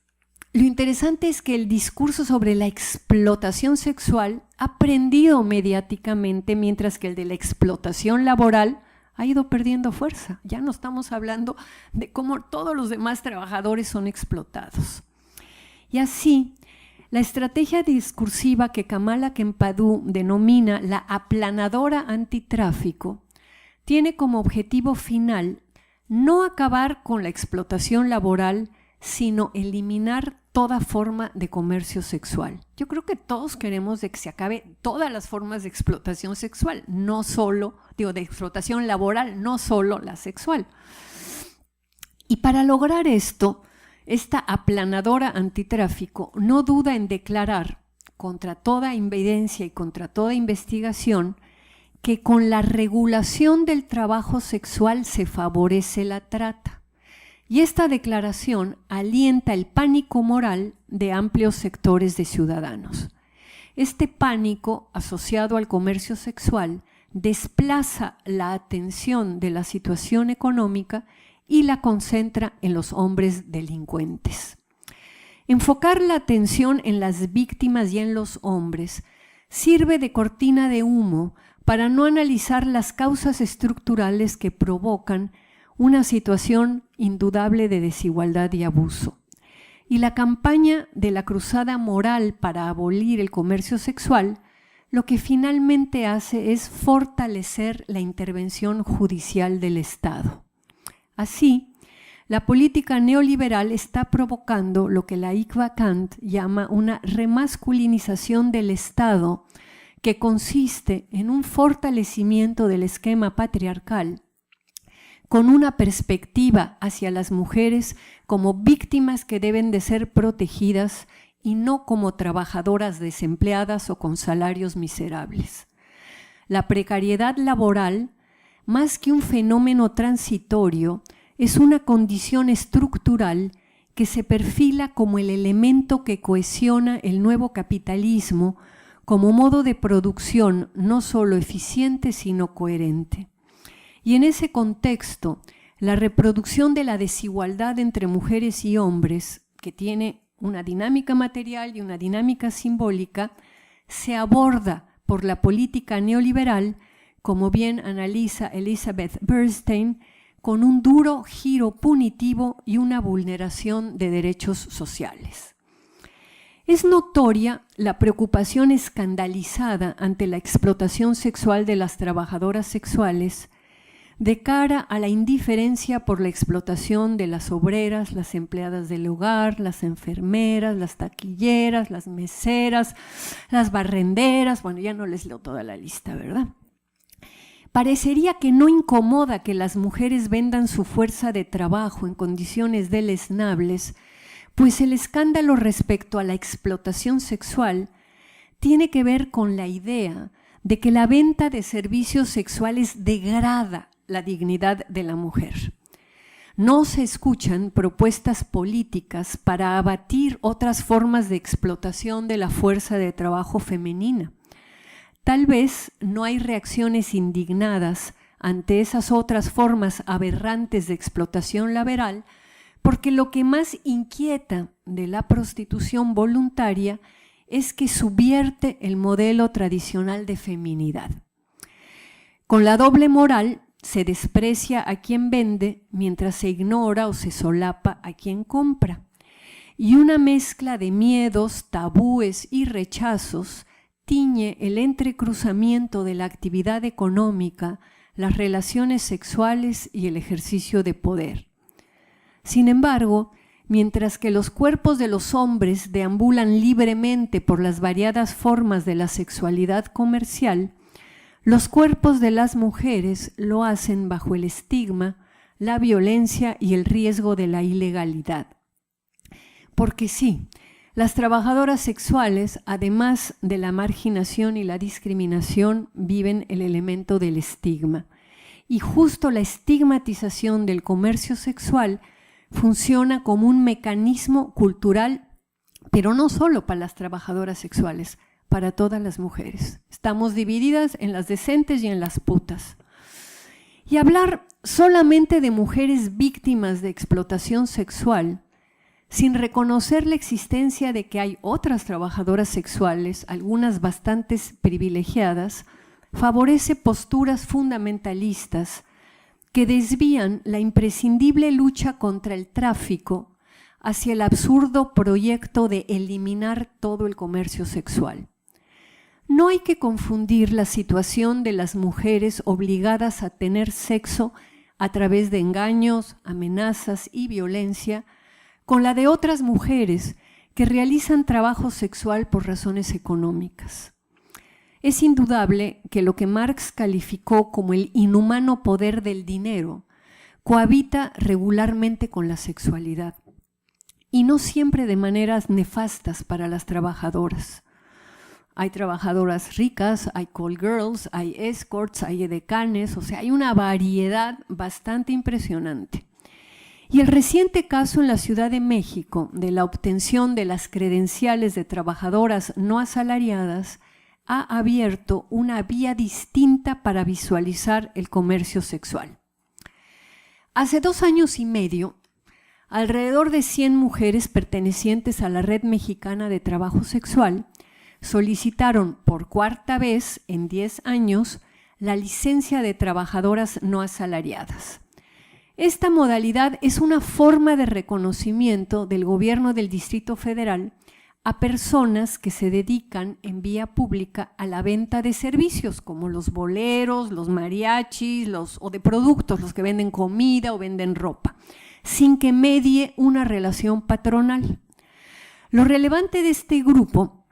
lo interesante es que el discurso sobre la explotación sexual ha prendido mediáticamente, mientras que el de la explotación laboral ha ido perdiendo fuerza. Ya no estamos hablando de cómo todos los demás trabajadores son explotados. Y así, la estrategia discursiva que Kamala Kempadú denomina la aplanadora antitráfico tiene como objetivo final no acabar con la explotación laboral, sino eliminar toda forma de comercio sexual. Yo creo que todos queremos de que se acabe todas las formas de explotación sexual, no solo, de explotación laboral, no solo la sexual. Y para lograr esto, esta aplanadora antitráfico no duda en declarar, contra toda evidencia y contra toda investigación, que con la regulación del trabajo sexual se favorece la trata. Y esta declaración alienta el pánico moral de amplios sectores de ciudadanos. Este pánico, asociado al comercio sexual, desplaza la atención de la situación económica y la concentra en los hombres delincuentes. Enfocar la atención en las víctimas y en los hombres sirve de cortina de humo para no analizar las causas estructurales que provocan una situación indudable de desigualdad y abuso. Y la campaña de la cruzada moral para abolir el comercio sexual lo que finalmente hace es fortalecer la intervención judicial del Estado. Así, la política neoliberal está provocando lo que la Ikva Kant llama una remasculinización del Estado, que consiste en un fortalecimiento del esquema patriarcal con una perspectiva hacia las mujeres como víctimas que deben de ser protegidas y no como trabajadoras desempleadas o con salarios miserables. La precariedad laboral, más que un fenómeno transitorio, es una condición estructural que se perfila como el elemento que cohesiona el nuevo capitalismo como modo de producción no solo eficiente, sino coherente. Y en ese contexto, la reproducción de la desigualdad entre mujeres y hombres, que tiene una dinámica material y una dinámica simbólica, se aborda por la política neoliberal, como bien analiza Elizabeth Bernstein, con un duro giro punitivo y una vulneración de derechos sociales. Es notoria la preocupación escandalizada ante la explotación sexual de las trabajadoras sexuales de cara a la indiferencia por la explotación de las obreras, las empleadas del hogar, las enfermeras, las taquilleras, las meseras, las barrenderas, bueno, ya no les leo toda la lista, ¿verdad? Parecería que no incomoda que las mujeres vendan su fuerza de trabajo en condiciones deleznables, pues el escándalo respecto a la explotación sexual tiene que ver con la idea de que la venta de servicios sexuales degrada la dignidad de la mujer. No se escuchan propuestas políticas para abatir otras formas de explotación de la fuerza de trabajo femenina. Tal vez no hay reacciones indignadas ante esas otras formas aberrantes de explotación laboral, porque lo que más inquieta de la prostitución voluntaria es que subvierte el modelo tradicional de feminidad. Con la doble moral se desprecia a quien vende mientras se ignora o se solapa a quien compra. Y una mezcla de miedos, tabúes y rechazos tiñe el entrecruzamiento de la actividad económica, las relaciones sexuales y el ejercicio de poder. Sin embargo, mientras que los cuerpos de los hombres deambulan libremente por las variadas formas de la sexualidad comercial, los cuerpos de las mujeres lo hacen bajo el estigma, la violencia y el riesgo de la ilegalidad. Porque sí, las trabajadoras sexuales, además de la marginación y la discriminación, viven el elemento del estigma. Y justo la estigmatización del comercio sexual funciona como un mecanismo cultural, pero no solo para las trabajadoras sexuales, para todas las mujeres. Estamos divididas en las decentes y en las putas. Y hablar solamente de mujeres víctimas de explotación sexual, sin reconocer la existencia de que hay otras trabajadoras sexuales, algunas bastante privilegiadas, favorece posturas fundamentalistas que desvían la imprescindible lucha contra el tráfico hacia el absurdo proyecto de eliminar todo el comercio sexual. No hay que confundir la situación de las mujeres obligadas a tener sexo a través de engaños, amenazas y violencia con la de otras mujeres que realizan trabajo sexual por razones económicas. Es indudable que lo que Marx calificó como el inhumano poder del dinero cohabita regularmente con la sexualidad, y no siempre de maneras nefastas para las trabajadoras. Hay trabajadoras ricas, hay call girls, hay escorts, hay edecanes, o sea, hay una variedad bastante impresionante. Y el reciente caso en la Ciudad de México de la obtención de las credenciales de trabajadoras no asalariadas ha abierto una vía distinta para visualizar el comercio sexual. Hace 2 años y medio, alrededor de 100 mujeres pertenecientes a la Red Mexicana de Trabajo Sexual solicitaron por 4ª vez en 10 años la licencia de trabajadoras no asalariadas. Esta modalidad es una forma de reconocimiento del gobierno del Distrito Federal a personas que se dedican en vía pública a la venta de servicios como los boleros, los mariachis, o de productos, los que venden comida o venden ropa, sin que medie una relación patronal. Lo relevante de este grupo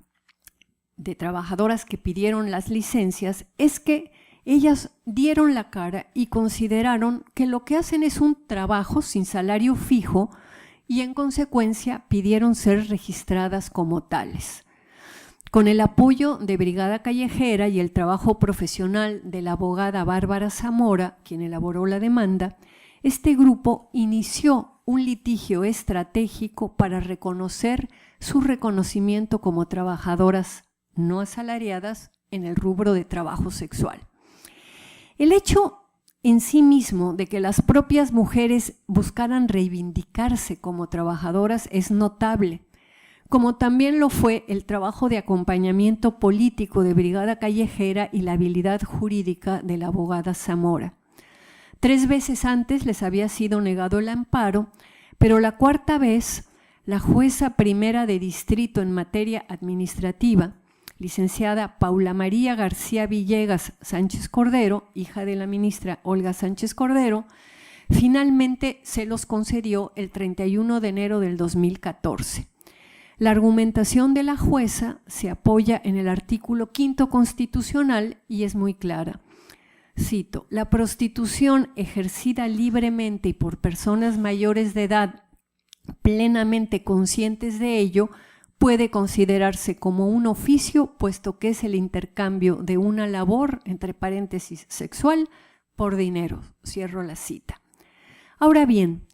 de trabajadoras que pidieron las licencias es que ellas dieron la cara y consideraron que lo que hacen es un trabajo sin salario fijo y en consecuencia pidieron ser registradas como tales. Con el apoyo de Brigada Callejera y el trabajo profesional de la abogada Bárbara Zamora, quien elaboró la demanda, este grupo inició un litigio estratégico para reconocer su reconocimiento como trabajadoras no asalariadas en el rubro de trabajo sexual. El hecho en sí mismo de que las propias mujeres buscaran reivindicarse como trabajadoras es notable, como también lo fue el trabajo de acompañamiento político de Brigada Callejera y la habilidad jurídica de la abogada Zamora. 3 veces antes les había sido negado el amparo, pero la 4ª vez, la jueza primera de distrito en materia administrativa, licenciada Paula María García Villegas Sánchez Cordero, hija de la ministra Olga Sánchez Cordero, finalmente se los concedió el 31 de enero del 2014. La argumentación de la jueza se apoya en el artículo 5º constitucional y es muy clara. Cito: la prostitución ejercida libremente y por personas mayores de edad plenamente conscientes de ello puede considerarse como un oficio, puesto que es el intercambio de una labor, entre paréntesis, sexual, por dinero. Cierro la cita. Ahora bien,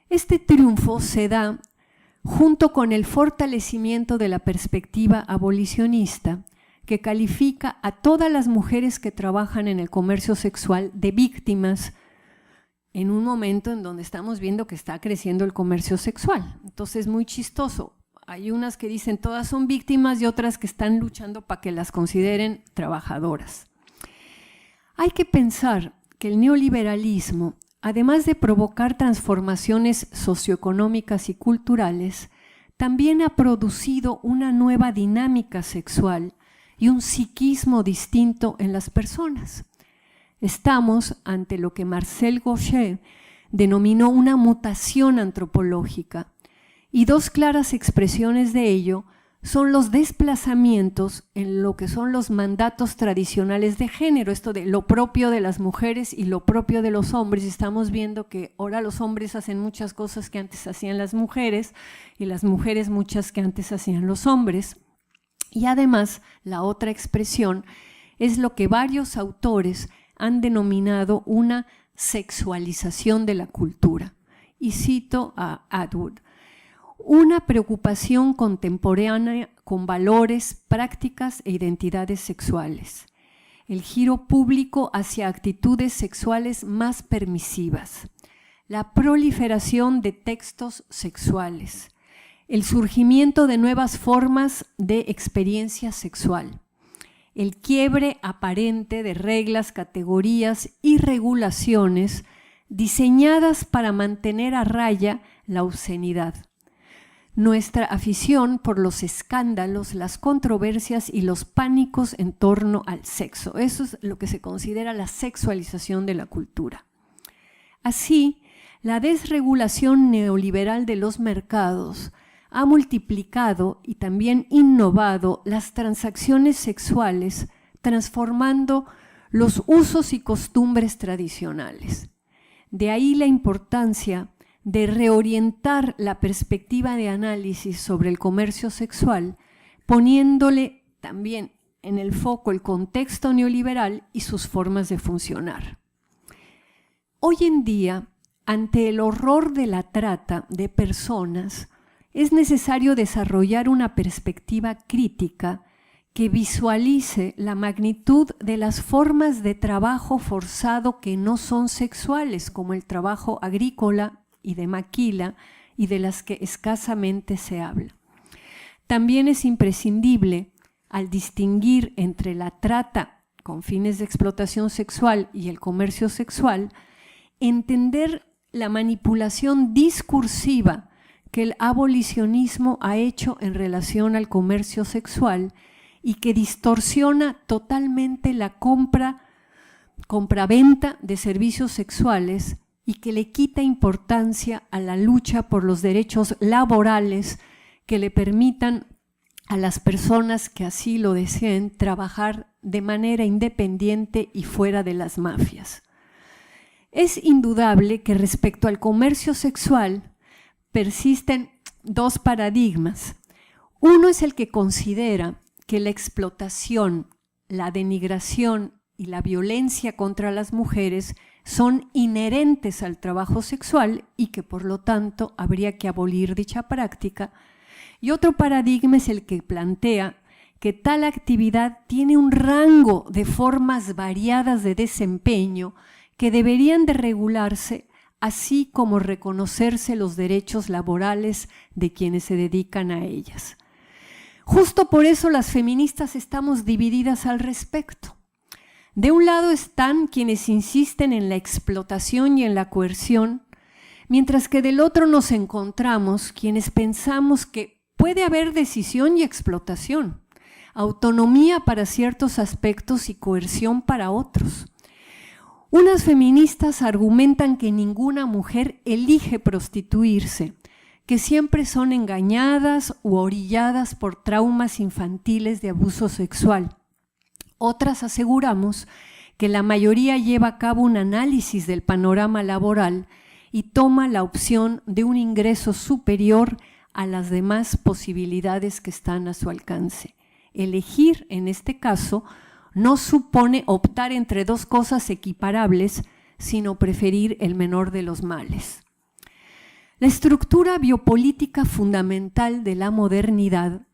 este triunfo se da junto con el fortalecimiento de la perspectiva abolicionista, que califica a todas las mujeres que trabajan en el comercio sexual de víctimas en un momento en donde estamos viendo que está creciendo el comercio sexual. Entonces es muy chistoso. Hay unas que dicen todas son víctimas y otras que están luchando para que las consideren trabajadoras. Hay que pensar que el neoliberalismo, además de provocar transformaciones socioeconómicas y culturales, también ha producido una nueva dinámica sexual y un psiquismo distinto en las personas. Estamos ante lo que Marcel Gauchet denominó una mutación antropológica, y dos claras expresiones de ello son los desplazamientos en lo que son los mandatos tradicionales de género, esto de lo propio de las mujeres y lo propio de los hombres. Estamos viendo que ahora los hombres hacen muchas cosas que antes hacían las mujeres y las mujeres muchas que antes hacían los hombres. Y además, la otra expresión es lo que varios autores han denominado una sexualización de la cultura. Y cito a Atwood: una preocupación contemporánea con valores, prácticas e identidades sexuales. El giro público hacia actitudes sexuales más permisivas. La proliferación de textos sexuales. El surgimiento de nuevas formas de experiencia sexual. El quiebre aparente de reglas, categorías y regulaciones diseñadas para mantener a raya la obscenidad. Nuestra afición por los escándalos, las controversias y los pánicos en torno al sexo. Eso es lo que se considera la sexualización de la cultura. Así, la desregulación neoliberal de los mercados ha multiplicado y también innovado las transacciones sexuales, transformando los usos y costumbres tradicionales. De ahí la importancia de reorientar la perspectiva de análisis sobre el comercio sexual, poniéndole también en el foco el contexto neoliberal y sus formas de funcionar. Hoy en día, ante el horror de la trata de personas, es necesario desarrollar una perspectiva crítica que visualice la magnitud de las formas de trabajo forzado que no son sexuales, como el trabajo agrícola y de maquila, y de las que escasamente se habla. También es imprescindible, al distinguir entre la trata con fines de explotación sexual y el comercio sexual, entender la manipulación discursiva que el abolicionismo ha hecho en relación al comercio sexual y que distorsiona totalmente la compra-venta de servicios sexuales y que le quita importancia a la lucha por los derechos laborales que le permitan a las personas que así lo deseen trabajar de manera independiente y fuera de las mafias. Es indudable que respecto al comercio sexual persisten dos paradigmas. Uno es el que considera que la explotación, la denigración y la violencia contra las mujeres son inherentes al trabajo sexual y que por lo tanto habría que abolir dicha práctica. Y otro paradigma es el que plantea que tal actividad tiene un rango de formas variadas de desempeño que deberían de regularse, así como reconocerse los derechos laborales de quienes se dedican a ellas. Justo por eso las feministas estamos divididas al respecto. De un lado están quienes insisten en la explotación y en la coerción, mientras que del otro nos encontramos quienes pensamos que puede haber decisión y explotación, autonomía para ciertos aspectos y coerción para otros. Unas feministas argumentan que ninguna mujer elige prostituirse, que siempre son engañadas u orilladas por traumas infantiles de abuso sexual. Otras aseguramos que la mayoría lleva a cabo un análisis del panorama laboral y toma la opción de un ingreso superior a las demás posibilidades que están a su alcance. Elegir, en este caso, no supone optar entre dos cosas equiparables, sino preferir el menor de los males. La estructura biopolítica fundamental de la modernidad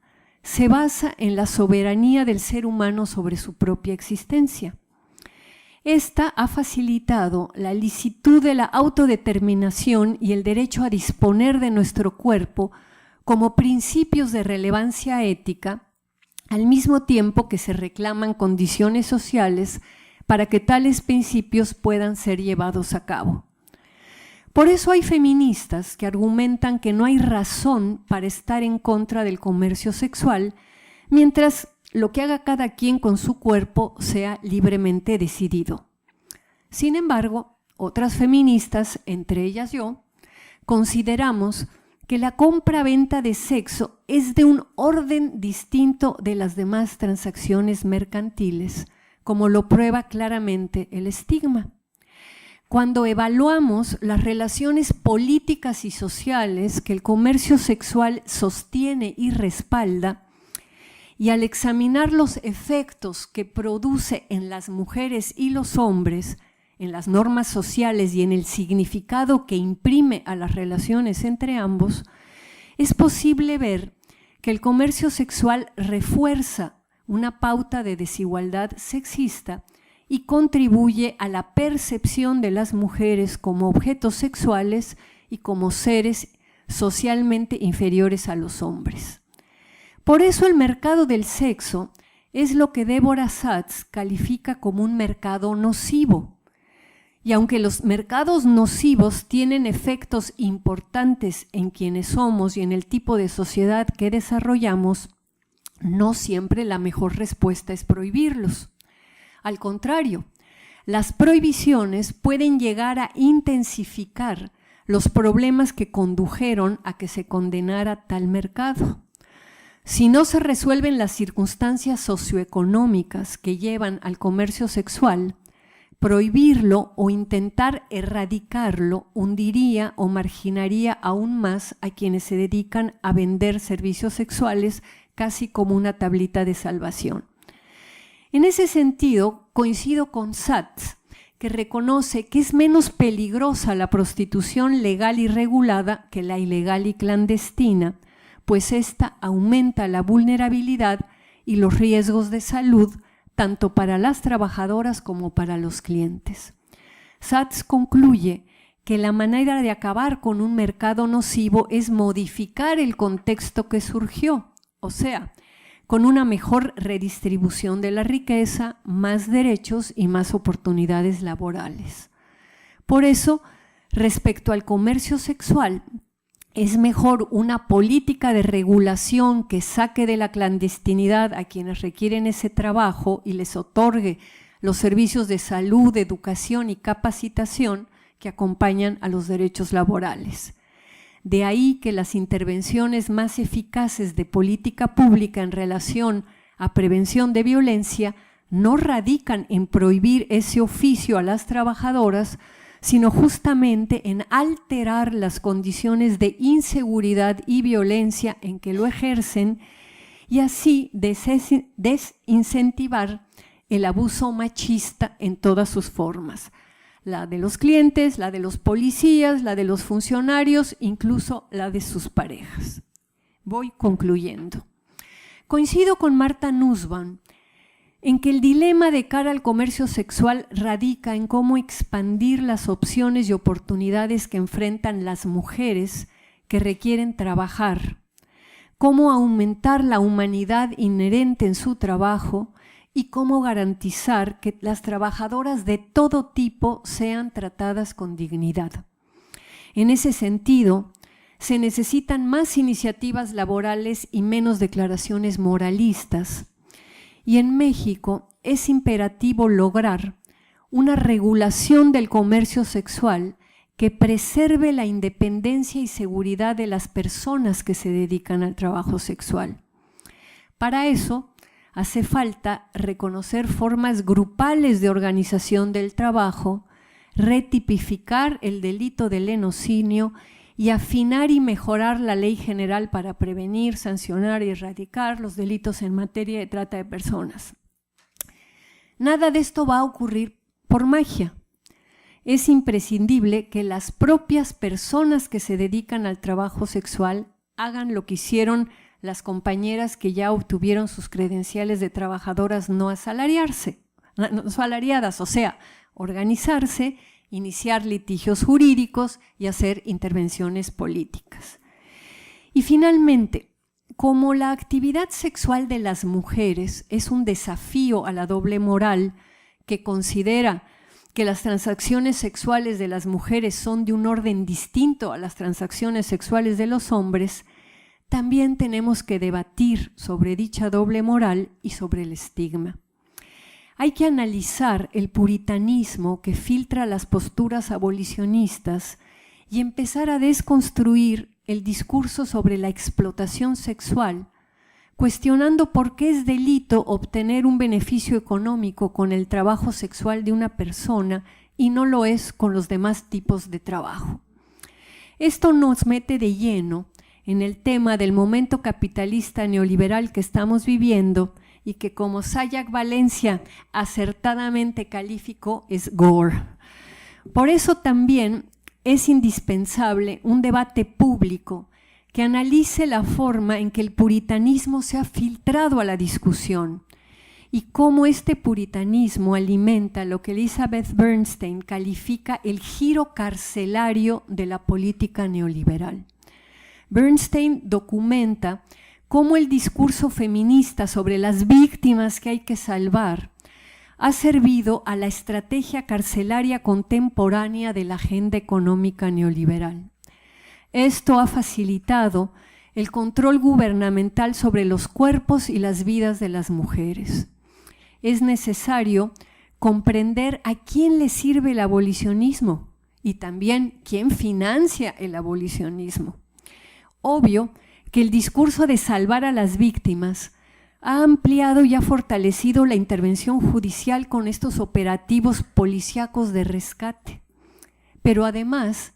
se basa en la soberanía del ser humano sobre su propia existencia. Esta ha facilitado la licitud de la autodeterminación y el derecho a disponer de nuestro cuerpo como principios de relevancia ética, al mismo tiempo que se reclaman condiciones sociales para que tales principios puedan ser llevados a cabo. Por eso hay feministas que argumentan que no hay razón para estar en contra del comercio sexual, mientras lo que haga cada quien con su cuerpo sea libremente decidido. Sin embargo, otras feministas, entre ellas yo, consideramos que la compra-venta de sexo es de un orden distinto de las demás transacciones mercantiles, como lo prueba claramente el estigma. Cuando evaluamos las relaciones políticas y sociales que el comercio sexual sostiene y respalda, y al examinar los efectos que produce en las mujeres y los hombres, en las normas sociales y en el significado que imprime a las relaciones entre ambos, es posible ver que el comercio sexual refuerza una pauta de desigualdad sexista y contribuye a la percepción de las mujeres como objetos sexuales y como seres socialmente inferiores a los hombres. Por eso el mercado del sexo es lo que Deborah Satz califica como un mercado nocivo. Y aunque los mercados nocivos tienen efectos importantes en quienes somos y en el tipo de sociedad que desarrollamos, no siempre la mejor respuesta es prohibirlos. Al contrario, las prohibiciones pueden llegar a intensificar los problemas que condujeron a que se condenara tal mercado. Si no se resuelven las circunstancias socioeconómicas que llevan al comercio sexual, prohibirlo o intentar erradicarlo hundiría o marginaría aún más a quienes se dedican a vender servicios sexuales casi como una tablita de salvación. En ese sentido, coincido con Satz, que reconoce que es menos peligrosa la prostitución legal y regulada que la ilegal y clandestina, pues ésta aumenta la vulnerabilidad y los riesgos de salud tanto para las trabajadoras como para los clientes. Satz concluye que la manera de acabar con un mercado nocivo es modificar el contexto que surgió, o sea, con una mejor redistribución de la riqueza, más derechos y más oportunidades laborales. Por eso, respecto al comercio sexual, es mejor una política de regulación que saque de la clandestinidad a quienes requieren ese trabajo y les otorgue los servicios de salud, educación y capacitación que acompañan a los derechos laborales. De ahí que las intervenciones más eficaces de política pública en relación a prevención de violencia no radican en prohibir ese oficio a las trabajadoras, sino justamente en alterar las condiciones de inseguridad y violencia en que lo ejercen y así desincentivar el abuso machista en todas sus formas. La de los clientes, la de los policías, la de los funcionarios, incluso la de sus parejas. Voy concluyendo. Coincido con Martha Nussbaum en que el dilema de cara al comercio sexual radica en cómo expandir las opciones y oportunidades que enfrentan las mujeres que requieren trabajar, cómo aumentar la humanidad inherente en su trabajo y cómo garantizar que las trabajadoras de todo tipo sean tratadas con dignidad. En ese sentido, se necesitan más iniciativas laborales y menos declaraciones moralistas. Y en México es imperativo lograr una regulación del comercio sexual que preserve la independencia y seguridad de las personas que se dedican al trabajo sexual. Para eso hace falta reconocer formas grupales de organización del trabajo, retipificar el delito de lenocinio y afinar y mejorar la ley general para prevenir, sancionar y erradicar los delitos en materia de trata de personas. Nada de esto va a ocurrir por magia. Es imprescindible que las propias personas que se dedican al trabajo sexual hagan lo que hicieron las compañeras que ya obtuvieron sus credenciales de trabajadoras no asalariadas, o sea, organizarse, iniciar litigios jurídicos y hacer intervenciones políticas. Y finalmente, como la actividad sexual de las mujeres es un desafío a la doble moral que considera que las transacciones sexuales de las mujeres son de un orden distinto a las transacciones sexuales de los hombres, también tenemos que debatir sobre dicha doble moral y sobre el estigma. Hay que analizar el puritanismo que filtra las posturas abolicionistas y empezar a desconstruir el discurso sobre la explotación sexual, cuestionando por qué es delito obtener un beneficio económico con el trabajo sexual de una persona y no lo es con los demás tipos de trabajo. Esto nos mete de lleno en el tema del momento capitalista neoliberal que estamos viviendo y que, como Sayak Valencia acertadamente calificó, es gore. Por eso también es indispensable un debate público que analice la forma en que el puritanismo se ha filtrado a la discusión y cómo este puritanismo alimenta lo que Elizabeth Bernstein califica el giro carcelario de la política neoliberal. Bernstein documenta cómo el discurso feminista sobre las víctimas que hay que salvar ha servido a la estrategia carcelaria contemporánea de la agenda económica neoliberal. Esto ha facilitado el control gubernamental sobre los cuerpos y las vidas de las mujeres. Es necesario comprender a quién le sirve el abolicionismo y también quién financia el abolicionismo. Obvio que el discurso de salvar a las víctimas ha ampliado y ha fortalecido la intervención judicial con estos operativos policíacos de rescate. Pero además,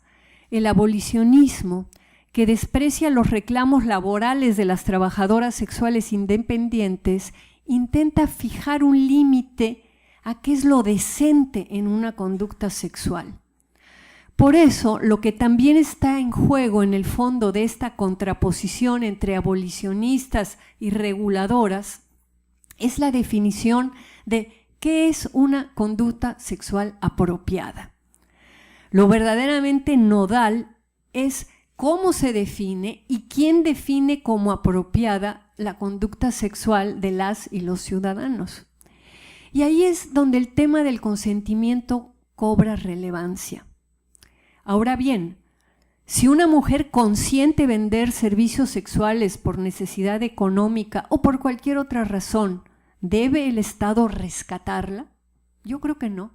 el abolicionismo, que desprecia los reclamos laborales de las trabajadoras sexuales independientes, intenta fijar un límite a qué es lo decente en una conducta sexual. Por eso, lo que también está en juego en el fondo de esta contraposición entre abolicionistas y reguladoras es la definición de qué es una conducta sexual apropiada. Lo verdaderamente nodal es cómo se define y quién define como apropiada la conducta sexual de las y los ciudadanos. Y ahí es donde el tema del consentimiento cobra relevancia. Ahora bien, si una mujer consiente vender servicios sexuales por necesidad económica o por cualquier otra razón, ¿debe el Estado rescatarla? Yo creo que no.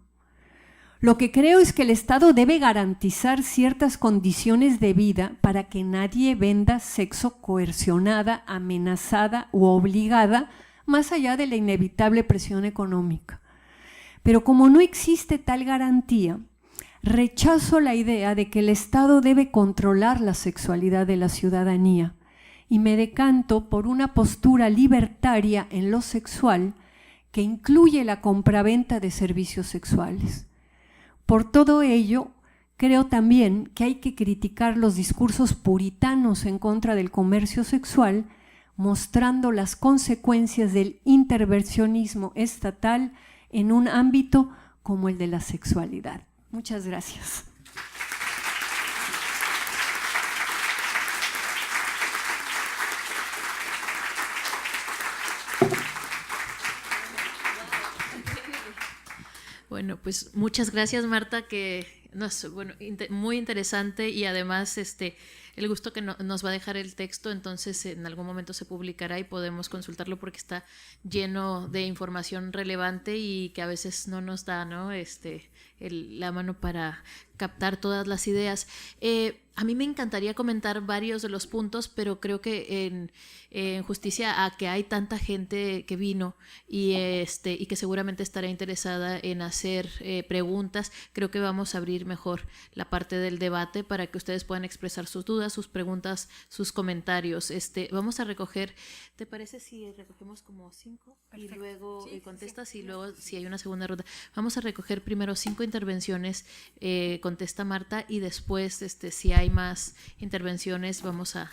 Lo que creo es que el Estado debe garantizar ciertas condiciones de vida para que nadie venda sexo coercionada, amenazada u obligada, más allá de la inevitable presión económica. Pero como no existe tal garantía, rechazo la idea de que el Estado debe controlar la sexualidad de la ciudadanía y me decanto por una postura libertaria en lo sexual que incluye la compraventa de servicios sexuales. Por todo ello, creo también que hay que criticar los discursos puritanos en contra del comercio sexual, mostrando las consecuencias del intervencionismo estatal en un ámbito como el de la sexualidad. Muchas gracias. Bueno, pues muchas gracias, Marta, que muy interesante y además el gusto que nos va a dejar el texto, entonces en algún momento se publicará y podemos consultarlo porque está lleno de información relevante y que a veces no nos da, ¿no? La mano para captar todas las ideas. A mí me encantaría comentar varios de los puntos, pero creo que en justicia a que hay tanta gente que vino y que seguramente estará interesada en hacer preguntas, creo que vamos a abrir mejor la parte del debate para que ustedes puedan expresar sus dudas. todas sus preguntas, sus comentarios. Vamos a recoger, ¿te parece si recogemos como 5? Perfecto. Y luego contestas y luego si hay una segunda ronda. Vamos a recoger primero 5 intervenciones, contesta Marta, y después si hay más intervenciones vamos a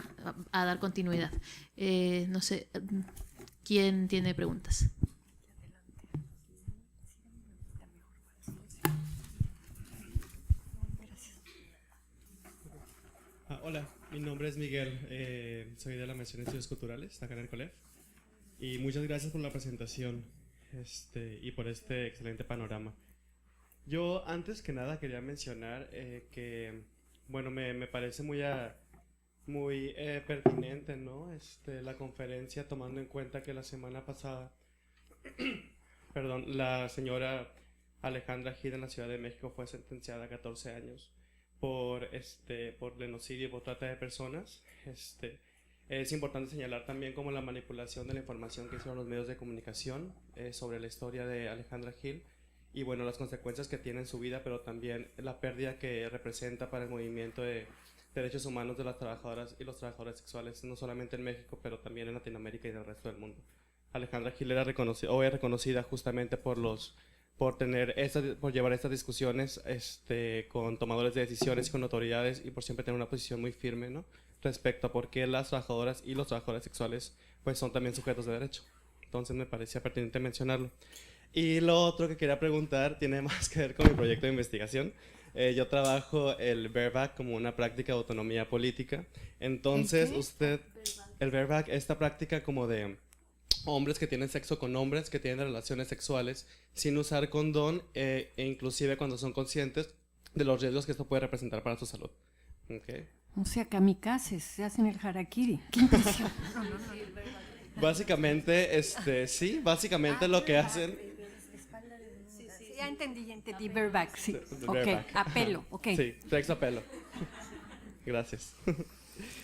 dar continuidad. No sé, ¿quién tiene preguntas? Hola, mi nombre es Miguel, soy de la Maestría en Estudios Culturales, acá en el COLEF, y muchas gracias por la presentación y por este excelente panorama. Yo antes que nada quería mencionar que, bueno, me parece muy pertinente, ¿no? La conferencia, tomando en cuenta que la semana pasada, perdón, la señora Alejandra Gil en la Ciudad de México fue sentenciada a 14 años por genocidio y por trata de personas. Es importante señalar también como la manipulación de la información que hicieron los medios de comunicación sobre la historia de Alejandra Gil y bueno, las consecuencias que tiene en su vida, pero también la pérdida que representa para el movimiento de derechos humanos de las trabajadoras y los trabajadores sexuales, no solamente en México, pero también en Latinoamérica y en el resto del mundo. Alejandra Gil es reconocida justamente por llevar estas discusiones con tomadores de decisiones y con autoridades y por siempre tener una posición muy firme, ¿no? Respecto a por qué las trabajadoras y los trabajadores sexuales pues son también sujetos de derecho. Entonces me parecía pertinente mencionarlo. Y lo otro que quería preguntar tiene más que ver con mi proyecto de investigación. Yo trabajo el bareback como una práctica de autonomía política. Entonces el bareback, esta práctica como de hombres que tienen sexo con hombres que tienen relaciones sexuales sin usar condón e inclusive cuando son conscientes de los riesgos que esto puede representar para su salud. Okay. O sea, kamikazes, se hacen el harakiri. Qué impresión. Básicamente, básicamente lo que hacen... Sí, ya entendí, bareback, sí. Bareback. A pelo, ok. Sí, sexo a pelo. Gracias.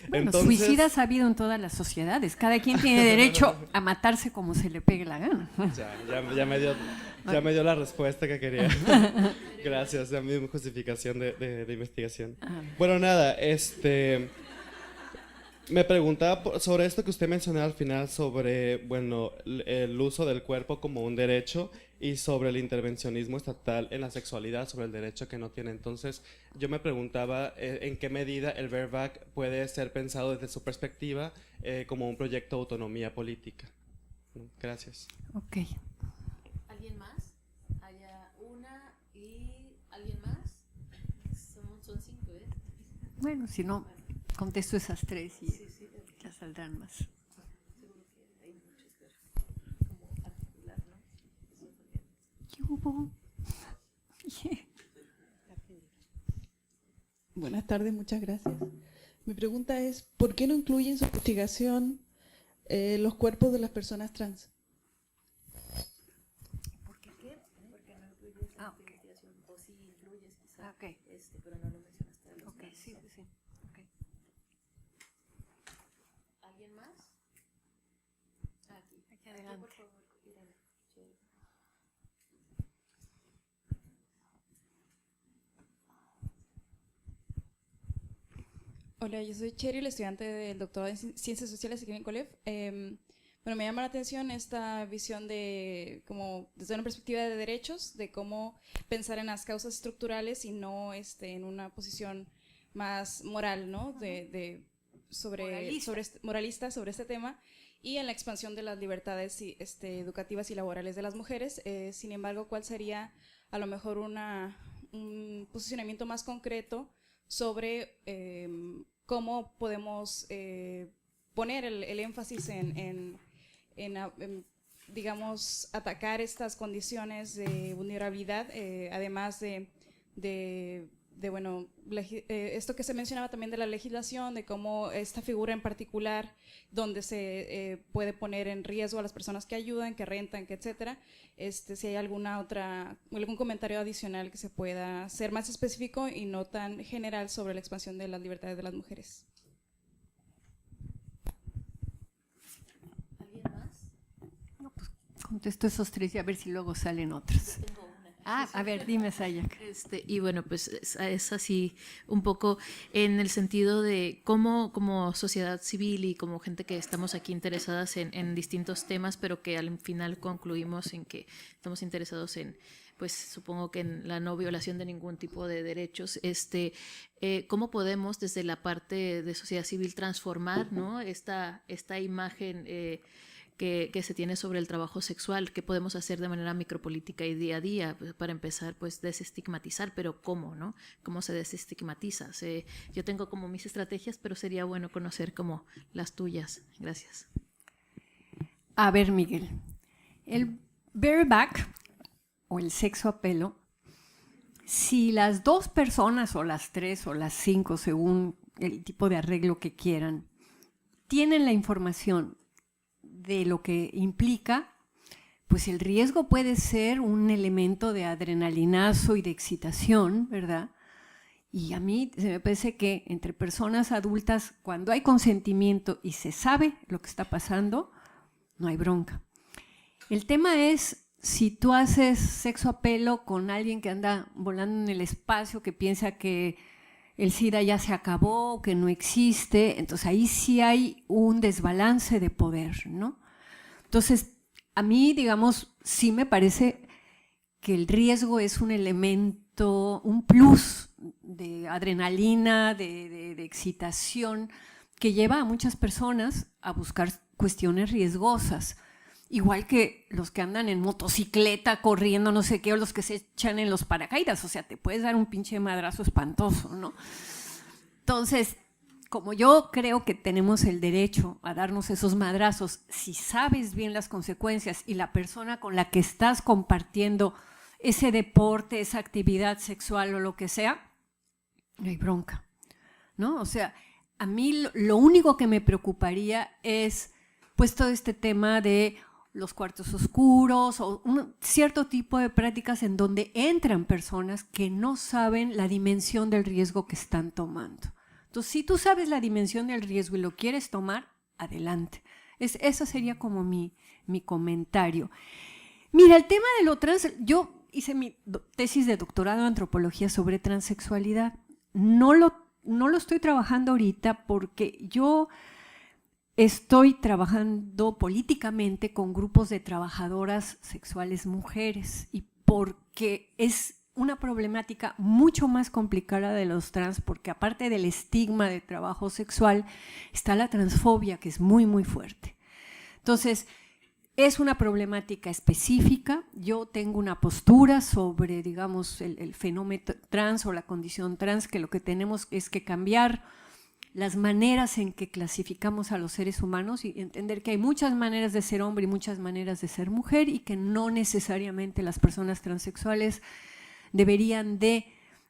Bueno, entonces, suicidas ha habido en todas las sociedades. Cada quien tiene derecho a matarse como se le pegue la gana. Ya me dio la respuesta que quería. Gracias, ya mi justificación de investigación. Bueno, nada, me preguntaba sobre esto que usted mencionó al final sobre, bueno, el uso del cuerpo como un derecho y sobre el intervencionismo estatal en la sexualidad, sobre el derecho que no tiene. Entonces, yo me preguntaba en qué medida el bareback puede ser pensado desde su perspectiva como un proyecto de autonomía política. Gracias. Ok. ¿Alguien más? Haya una y alguien más. Son 5, ¿eh? Bueno, si no, contesto esas 3 y ya saldrán más. Seguro que hay muchas como articular, ¿no? ¿Qué hubo? Buenas tardes, muchas gracias. Mi pregunta es, ¿por qué no incluye en su investigación los cuerpos de las personas trans? ¿Por qué? Porque no incluyes la investigación, o sí incluyes quizá, pero no lo mencionaste. Sí. Okay. ¿Alguien más? Aquí adelante. Por favor, Irene. Hola, yo soy Cheryl, estudiante del doctorado en Ciencias Sociales aquí en COLEF. Bueno, me llama la atención esta visión de, como desde una perspectiva de derechos, de cómo pensar en las causas estructurales y no en una posición más moral, ¿no? Moralista sobre este tema, y en la expansión de las libertades educativas y laborales de las mujeres. Sin embargo, ¿cuál sería a lo mejor un posicionamiento más concreto sobre cómo podemos poner el énfasis en digamos, atacar estas condiciones de vulnerabilidad, además bueno, esto que se mencionaba también de la legislación, de cómo esta figura en particular, donde se puede poner en riesgo a las personas que ayudan, que rentan, que etcétera, si hay algún comentario adicional que se pueda ser más específico y no tan general sobre la expansión de las libertades de las mujeres. Contesto esos 3 y a ver si luego salen otros. Tengo una. A ver, dime, Sayak. Y bueno, pues es así un poco en el sentido de cómo como sociedad civil y como gente que estamos aquí interesadas en distintos temas, pero que al final concluimos en que estamos interesados en, pues supongo que en la no violación de ningún tipo de derechos, cómo podemos desde la parte de sociedad civil transformar, ¿no? esta imagen que se tiene sobre el trabajo sexual, qué podemos hacer de manera micropolítica y día a día, pues, para empezar, pues desestigmatizar, pero ¿cómo, no? ¿Cómo se desestigmatiza? Yo tengo como mis estrategias, pero sería bueno conocer como las tuyas. Gracias. A ver, Miguel, el bareback o el sexo a pelo, si las dos personas o las tres o las cinco, según el tipo de arreglo que quieran, tienen la información de lo que implica, pues el riesgo puede ser un elemento de adrenalinazo y de excitación, ¿verdad? Y a mí se me parece que entre personas adultas, cuando hay consentimiento y se sabe lo que está pasando, no hay bronca. El tema es si tú haces sexo a pelo con alguien que anda volando en el espacio, que piensa que el SIDA ya se acabó, que no existe, entonces ahí sí hay un desbalance de poder, ¿no? Entonces, a mí, digamos, sí me parece que el riesgo es un elemento, un plus de adrenalina, de excitación, que lleva a muchas personas a buscar cuestiones riesgosas. Igual que los que andan en motocicleta, corriendo, no sé qué, o los que se echan en los paracaídas. O sea, te puedes dar un pinche madrazo espantoso, ¿no? Entonces, como yo creo que tenemos el derecho a darnos esos madrazos, si sabes bien las consecuencias y la persona con la que estás compartiendo ese deporte, esa actividad sexual o lo que sea, no hay bronca, ¿no? O sea, a mí lo único que me preocuparía es pues todo este tema de los cuartos oscuros o un cierto tipo de prácticas en donde entran personas que no saben la dimensión del riesgo que están tomando. Entonces, si tú sabes la dimensión del riesgo y lo quieres tomar, adelante. Eso sería como mi comentario. Mira, el tema de lo trans, yo hice mi tesis de doctorado en antropología sobre transexualidad. No lo estoy trabajando ahorita porque yo estoy trabajando políticamente con grupos de trabajadoras sexuales mujeres y porque es una problemática mucho más complicada de los trans, porque aparte del estigma de trabajo sexual está la transfobia, que es muy, muy fuerte. Entonces, es una problemática específica. Yo tengo una postura sobre, digamos, el fenómeno trans o la condición trans, que lo que tenemos es que cambiar las maneras en que clasificamos a los seres humanos y entender que hay muchas maneras de ser hombre y muchas maneras de ser mujer y que no necesariamente las personas transexuales deberían de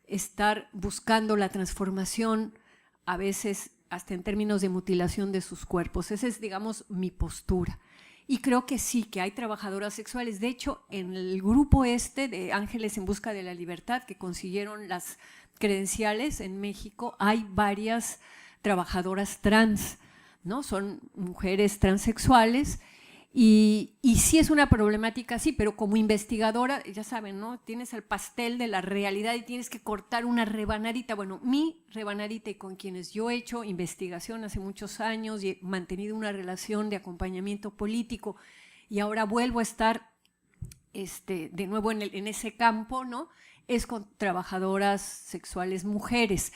estar buscando la transformación, a veces hasta en términos de mutilación de sus cuerpos. Esa es, digamos, mi postura. Y creo que sí, que hay trabajadoras sexuales. De hecho, en el grupo de Ángeles en Busca de la Libertad, que consiguieron las credenciales en México, hay varias trabajadoras trans, ¿no? Son mujeres transexuales y sí es una problemática, sí, pero como investigadora, ya saben, ¿no? Tienes el pastel de la realidad y tienes que cortar una rebanadita. Bueno, mi rebanadita, y con quienes yo he hecho investigación hace muchos años y he mantenido una relación de acompañamiento político y ahora vuelvo a estar de nuevo en ese campo, ¿no? Es con trabajadoras sexuales mujeres,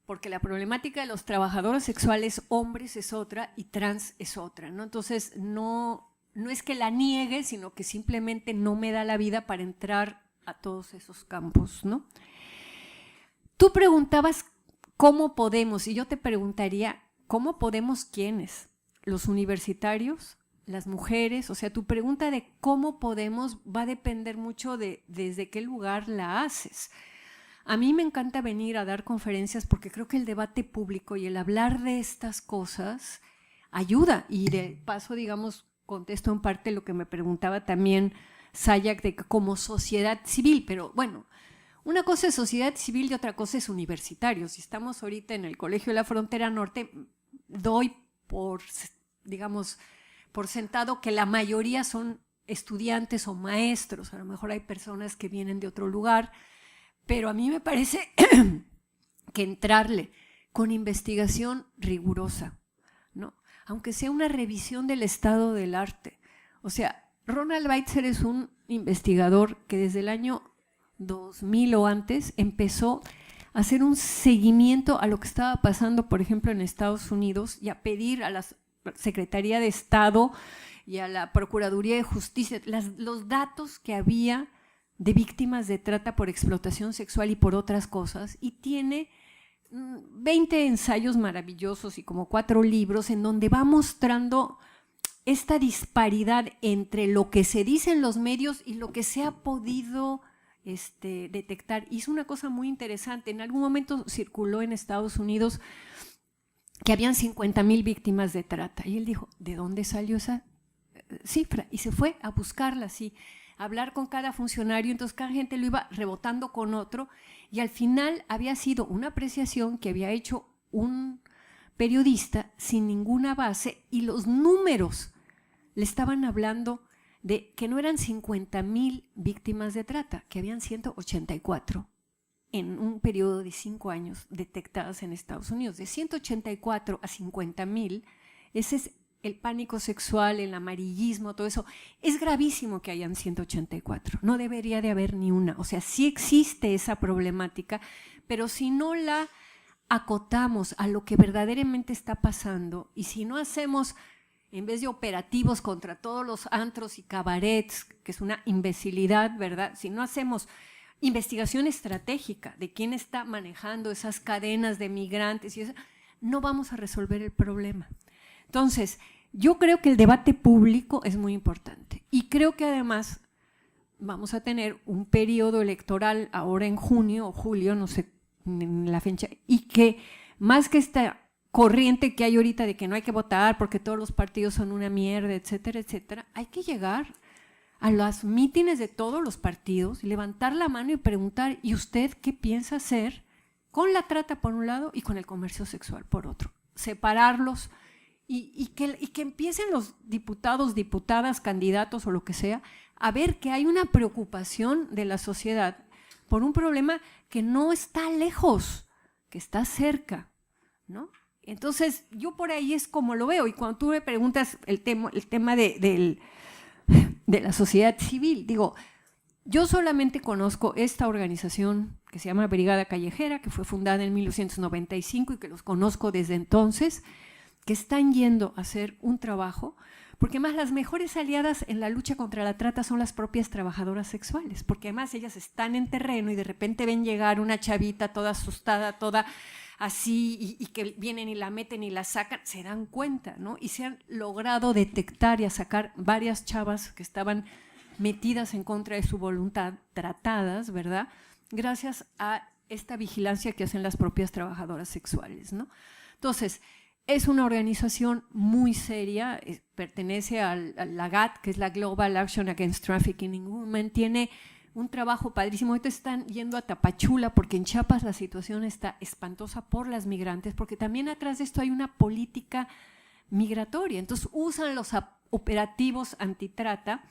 porque la problemática de los trabajadores sexuales hombres es otra y trans es otra, ¿no? Entonces, no es que la niegue, sino que simplemente no me da la vida para entrar a todos esos campos, ¿no? Tú preguntabas cómo podemos, y yo te preguntaría, ¿cómo podemos quiénes? ¿Los universitarios? ¿Las mujeres? O sea, tu pregunta de cómo podemos va a depender mucho de desde qué lugar la haces. A mí me encanta venir a dar conferencias porque creo que el debate público y el hablar de estas cosas ayuda. Y de paso, digamos, contesto en parte lo que me preguntaba también Sayak de como sociedad civil. Pero bueno, una cosa es sociedad civil y otra cosa es universitarios. Si estamos ahorita en el Colegio de la Frontera Norte, doy por, digamos, por sentado que la mayoría son estudiantes o maestros, a lo mejor hay personas que vienen de otro lugar, pero a mí me parece que entrarle con investigación rigurosa, ¿no? Aunque sea una revisión del estado del arte. O sea, Ronald Weitzer es un investigador que desde el año 2000 o antes empezó a hacer un seguimiento a lo que estaba pasando, por ejemplo, en Estados Unidos, y a pedir a la Secretaría de Estado y a la Procuraduría de Justicia los datos que había de víctimas de trata por explotación sexual y por otras cosas, y tiene 20 ensayos maravillosos y como 4 libros en donde va mostrando esta disparidad entre lo que se dice en los medios y lo que se ha podido detectar. Hizo una cosa muy interesante. En algún momento circuló en Estados Unidos que habían 50,000 víctimas de trata. Y él dijo, ¿de dónde salió esa cifra? Y se fue a buscarla así, a hablar con cada funcionario. Entonces cada gente lo iba rebotando con otro. Y al final había sido una apreciación que había hecho un periodista sin ninguna base, y los números le estaban hablando de que no eran 50,000 víctimas de trata, que habían 184 en un periodo de 5 años detectadas en Estados Unidos. De 184 a 50,000, ese es el pánico sexual, el amarillismo, todo eso. Es gravísimo que hayan 184, no debería de haber ni una. O sea, sí existe esa problemática, pero si no la acotamos a lo que verdaderamente está pasando, y si no hacemos, en vez de operativos contra todos los antros y cabarets, que es una imbecilidad, ¿verdad? Si no hacemos investigación estratégica de quién está manejando esas cadenas de migrantes y eso, no vamos a resolver el problema. Entonces, yo creo que el debate público es muy importante, y creo que además vamos a tener un periodo electoral ahora en junio o julio, no sé en la fecha, y que más que esta corriente que hay ahorita de que no hay que votar porque todos los partidos son una mierda, etcétera, etcétera, hay que llegar a los mítines de todos los partidos y levantar la mano y preguntar, ¿y usted qué piensa hacer con la trata por un lado y con el comercio sexual por otro? Separarlos y que empiecen los diputados, diputadas, candidatos o lo que sea a ver que hay una preocupación de la sociedad por un problema que no está lejos, que está cerca, ¿no? Entonces, yo por ahí es como lo veo. Y cuando tú me preguntas el tema de la sociedad civil, digo, yo solamente conozco esta organización que se llama Brigada Callejera, que fue fundada en 1995 y que los conozco desde entonces, que están yendo a hacer un trabajo, porque además las mejores aliadas en la lucha contra la trata son las propias trabajadoras sexuales, porque además ellas están en terreno y de repente ven llegar una chavita toda asustada, toda así, y que vienen y la meten y la sacan, se dan cuenta, ¿no? Y se han logrado detectar y a sacar varias chavas que estaban metidas en contra de su voluntad, tratadas, ¿verdad? Gracias a esta vigilancia que hacen las propias trabajadoras sexuales, ¿no? Entonces, es una organización muy seria, pertenece a la GATT, que es la Global Action Against Trafficking in Women, tiene un trabajo padrísimo. Ahorita están yendo a Tapachula porque en Chiapas la situación está espantosa por las migrantes, porque también atrás de esto hay una política migratoria. Entonces usan los operativos antitrata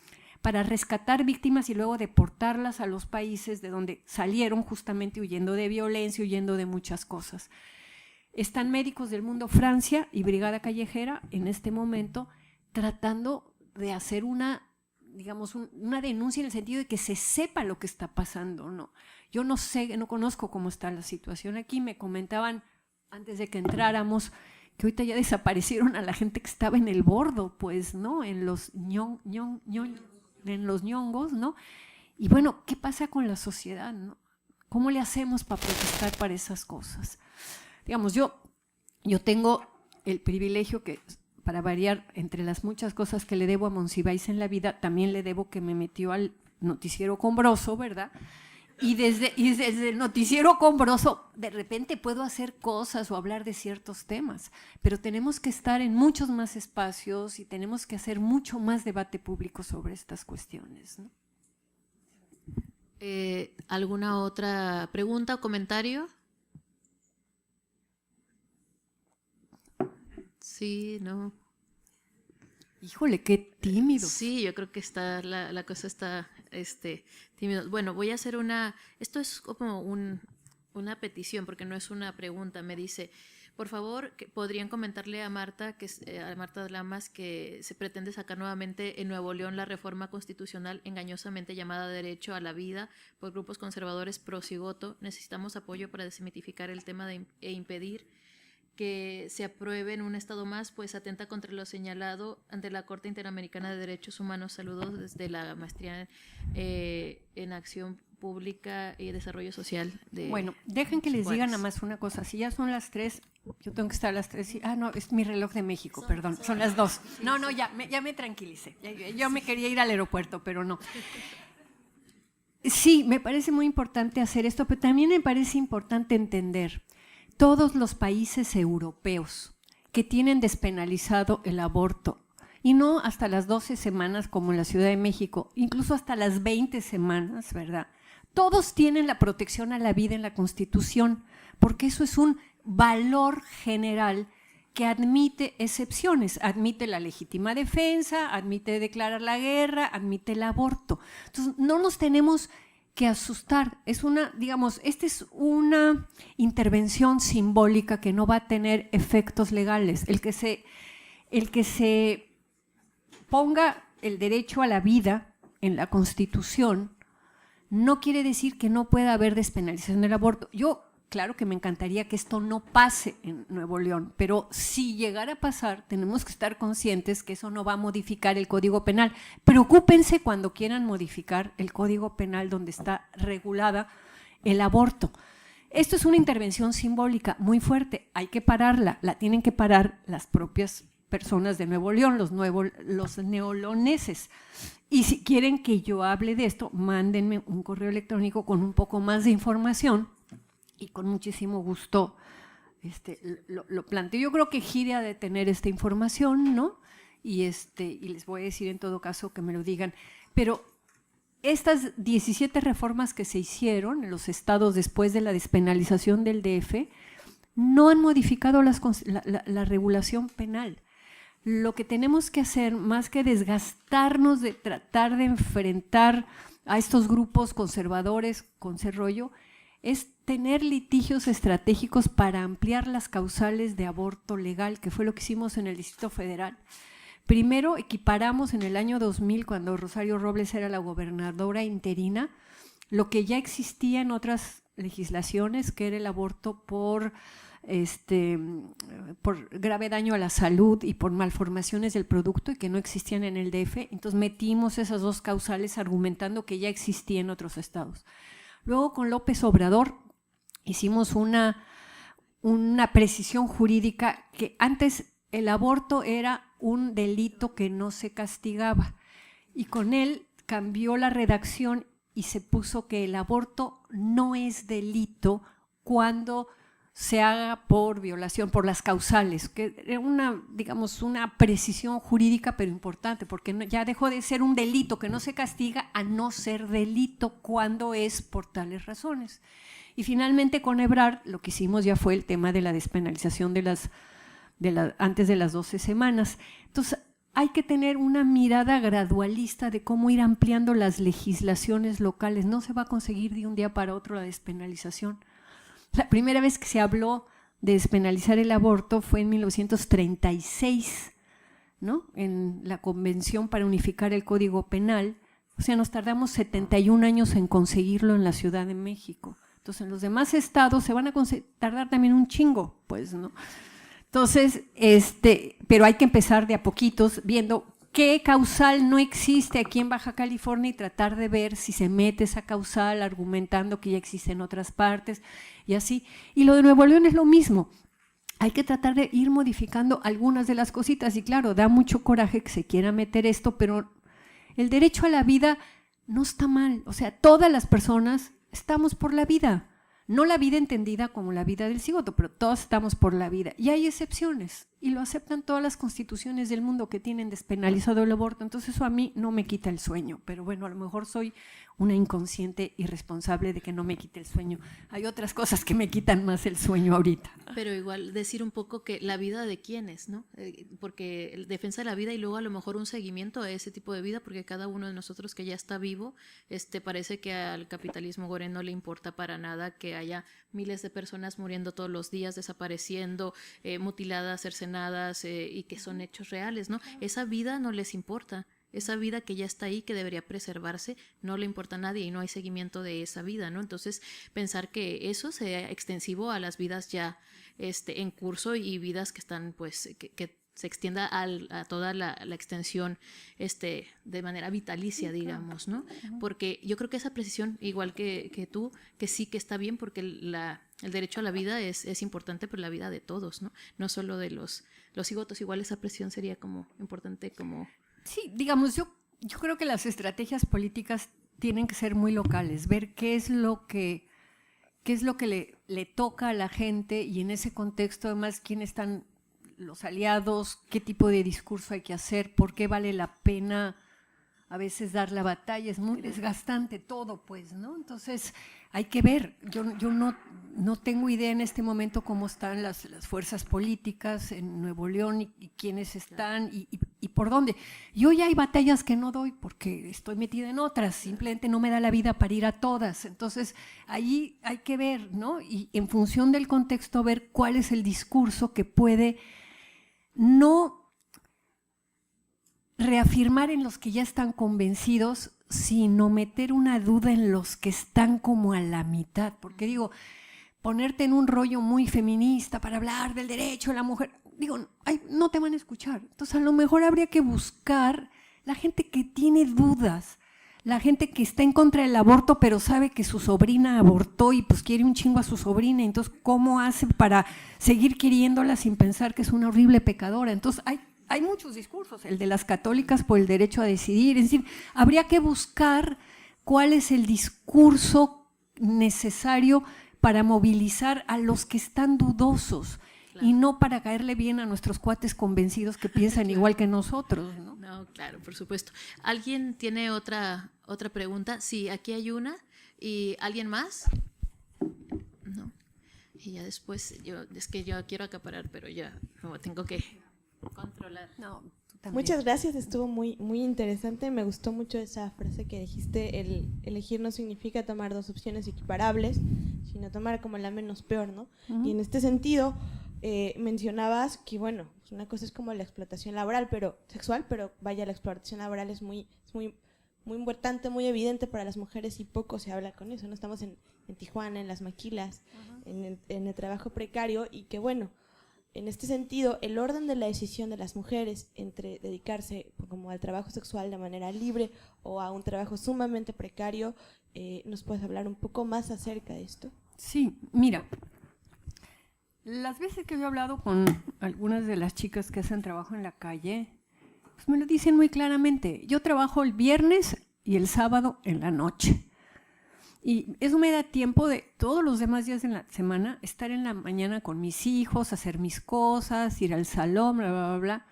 para rescatar víctimas y luego deportarlas a los países de donde salieron, justamente huyendo de violencia, huyendo de muchas cosas. Están Médicos del Mundo Francia y Brigada Callejera en este momento tratando de hacer una denuncia en el sentido de que se sepa lo que está pasando, ¿no? Yo no sé, no conozco cómo está la situación aquí. Me comentaban antes de que entráramos que ahorita ya desaparecieron a la gente que estaba en el bordo, pues, ¿no? En los ñongos, ¿no? Y bueno, ¿qué pasa con la sociedad, no? ¿Cómo le hacemos para protestar para esas cosas? Digamos, yo tengo el privilegio que, para variar, entre las muchas cosas que le debo a Monsiváis en la vida, también le debo que me metió al noticiero Combroso, ¿verdad? Y desde el noticiero Combroso de repente puedo hacer cosas o hablar de ciertos temas, pero tenemos que estar en muchos más espacios y tenemos que hacer mucho más debate público sobre estas cuestiones, ¿no? ¿Alguna otra pregunta o comentario? Sí, no. Híjole, qué tímido. Sí, yo creo que está la cosa está tímido. Bueno, voy a hacer esto es como una petición, porque no es una pregunta. Me dice, por favor, podrían comentarle a Marta Lamas que se pretende sacar nuevamente en Nuevo León la reforma constitucional engañosamente llamada Derecho a la Vida por grupos conservadores pro cigoto. Necesitamos apoyo para desmitificar el tema e impedir que se apruebe en un estado más, pues atenta contra lo señalado ante la Corte Interamericana de Derechos Humanos. Saludos desde la maestría en Acción Pública y Desarrollo Social. Bueno, dejen que les diga nada más una cosa. Si ya son las 3, yo tengo que estar a las 3. No, es mi reloj de México, perdón. Son las 2. No, ya me tranquilicé. Yo me quería ir al aeropuerto, pero no. Sí, me parece muy importante hacer esto, pero también me parece importante entender todos los países europeos que tienen despenalizado el aborto, y no hasta las 12 semanas como en la Ciudad de México, incluso hasta las 20 semanas, ¿verdad? Todos tienen la protección a la vida en la Constitución, porque eso es un valor general que admite excepciones, admite la legítima defensa, admite declarar la guerra, admite el aborto. Entonces, no nos tenemos que asustar. Esta es una intervención simbólica que no va a tener efectos legales. El que se ponga el derecho a la vida en la Constitución no quiere decir que no pueda haber despenalización del aborto. Claro que me encantaría que esto no pase en Nuevo León, pero si llegara a pasar, tenemos que estar conscientes que eso no va a modificar el Código Penal. Preocúpense cuando quieran modificar el Código Penal donde está regulada el aborto. Esto es una intervención simbólica muy fuerte, hay que pararla, la tienen que parar las propias personas de Nuevo León, los neoloneses. Y si quieren que yo hable de esto, mándenme un correo electrónico con un poco más de información, y con muchísimo gusto lo planteo. Yo creo que Gide ha de tener esta información, ¿no? Y les voy a decir en todo caso que me lo digan. Pero estas 17 reformas que se hicieron en los estados después de la despenalización del DF no han modificado la regulación penal. Lo que tenemos que hacer, más que desgastarnos de tratar de enfrentar a estos grupos conservadores con ese rollo, es tener litigios estratégicos para ampliar las causales de aborto legal, que fue lo que hicimos en el Distrito Federal. Primero equiparamos en el año 2000, cuando Rosario Robles era la gobernadora interina, lo que ya existía en otras legislaciones, que era el aborto por grave daño a la salud y por malformaciones del producto, y que no existían en el DF. Entonces metimos esas dos causales argumentando que ya existía en otros estados. Luego con López Obrador hicimos una precisión jurídica que antes el aborto era un delito que no se castigaba, y con él cambió la redacción y se puso que el aborto no es delito cuando se haga por violación, por las causales, que era una precisión jurídica pero importante, porque ya dejó de ser un delito que no se castiga a no ser delito cuando es por tales razones. Y finalmente con Ebrard lo que hicimos ya fue el tema de la despenalización antes de las 12 semanas. Entonces hay que tener una mirada gradualista de cómo ir ampliando las legislaciones locales. No se va a conseguir de un día para otro la despenalización. La primera vez que se habló de despenalizar el aborto fue en 1936, ¿no? En la Convención para Unificar el Código Penal. O sea, nos tardamos 71 años en conseguirlo en la Ciudad de México. Entonces, en los demás estados se van a tardar también un chingo, pues, ¿no? Entonces, pero hay que empezar de a poquitos viendo qué causal no existe aquí en Baja California y tratar de ver si se mete esa causal argumentando que ya existe en otras partes y así. Y lo de Nuevo León es lo mismo. Hay que tratar de ir modificando algunas de las cositas y claro, da mucho coraje que se quiera meter esto, pero el derecho a la vida no está mal. O sea, todas las personas estamos por la vida. No la vida entendida como la vida del cigoto, pero todos estamos por la vida. Y hay excepciones. y lo aceptan todas las constituciones del mundo que tienen despenalizado el aborto. Entonces eso a mí no me quita el sueño, pero bueno, a lo mejor soy una inconsciente irresponsable de que no me quite el sueño. Hay otras cosas que me quitan más el sueño ahorita. Pero igual decir un poco que la vida de quiénes, ¿no? Porque el defensa de la vida y luego a lo mejor un seguimiento a ese tipo de vida, porque cada uno de nosotros que ya está vivo, parece que al capitalismo gore no le importa para nada que haya miles de personas muriendo todos los días, desapareciendo, mutiladas, cercenadas, y que son hechos reales, ¿no? Esa vida no les importa. Esa vida que ya está ahí, que debería preservarse, no le importa a nadie y no hay seguimiento de esa vida, ¿no? Entonces, pensar que eso sea extensivo a las vidas ya en curso y vidas que están, pues, que se extienda a toda la extensión de manera vitalicia, digamos, ¿no? Porque yo creo que esa precisión, igual que tú, que sí que está bien, porque el derecho a la vida es importante, pero la vida de todos, ¿no? No solo de los cigotos, igual esa presión sería como importante como... Sí, digamos, yo creo que las estrategias políticas tienen que ser muy locales, ver qué es lo que le toca a la gente y en ese contexto además quiénes están los aliados, qué tipo de discurso hay que hacer, por qué vale la pena a veces dar la batalla, es muy desgastante todo, pues, ¿no? Entonces hay que ver, yo no tengo idea en este momento cómo están las fuerzas políticas en Nuevo León y quiénes están y por dónde. Yo ya hay batallas que no doy porque estoy metida en otras, simplemente no me da la vida para ir a todas, entonces ahí hay que ver, ¿no? Y en función del contexto ver cuál es el discurso que puede no reafirmar en los que ya están convencidos, sino meter una duda en los que están como a la mitad. Porque digo, ponerte en un rollo muy feminista para hablar del derecho de la mujer, digo, no te van a escuchar. Entonces a lo mejor habría que buscar la gente que tiene dudas, la gente que está en contra del aborto pero sabe que su sobrina abortó y pues quiere un chingo a su sobrina, entonces ¿cómo hace para seguir queriéndola sin pensar que es una horrible pecadora? Entonces hay muchos discursos, el de las católicas por el derecho a decidir, es decir, habría que buscar cuál es el discurso necesario para movilizar a los que están dudosos, claro, y no para caerle bien a nuestros cuates convencidos que piensan claro, igual que nosotros, ¿no? No, claro, por supuesto. ¿Alguien tiene otra pregunta? Sí, aquí hay una. ¿Y alguien más? No. Y ya después, es que yo quiero acaparar, pero ya no, tengo que controlar. No, tú también. Muchas gracias, estuvo muy, muy interesante. Me gustó mucho esa frase que dijiste, el elegir no significa tomar dos opciones equiparables, sino tomar como la menos peor, ¿no? Y en este sentido, mencionabas que, bueno, una cosa es como la explotación laboral, pero sexual, pero vaya, la explotación laboral es muy importante, muy evidente para las mujeres y poco se habla con eso, ¿no? Estamos en Tijuana, en las maquilas, en el trabajo precario y que, bueno, en este sentido, el orden de la decisión de las mujeres entre dedicarse como al trabajo sexual de manera libre o a un trabajo sumamente precario, ¿nos puedes hablar un poco más acerca de esto? Sí, mira, las veces que yo he hablado con algunas de las chicas que hacen trabajo en la calle, pues me lo dicen muy claramente. Yo trabajo el viernes y el sábado en la noche. Y eso me da tiempo de todos los demás días de la semana estar en la mañana con mis hijos, hacer mis cosas, ir al salón, bla, bla, bla, bla.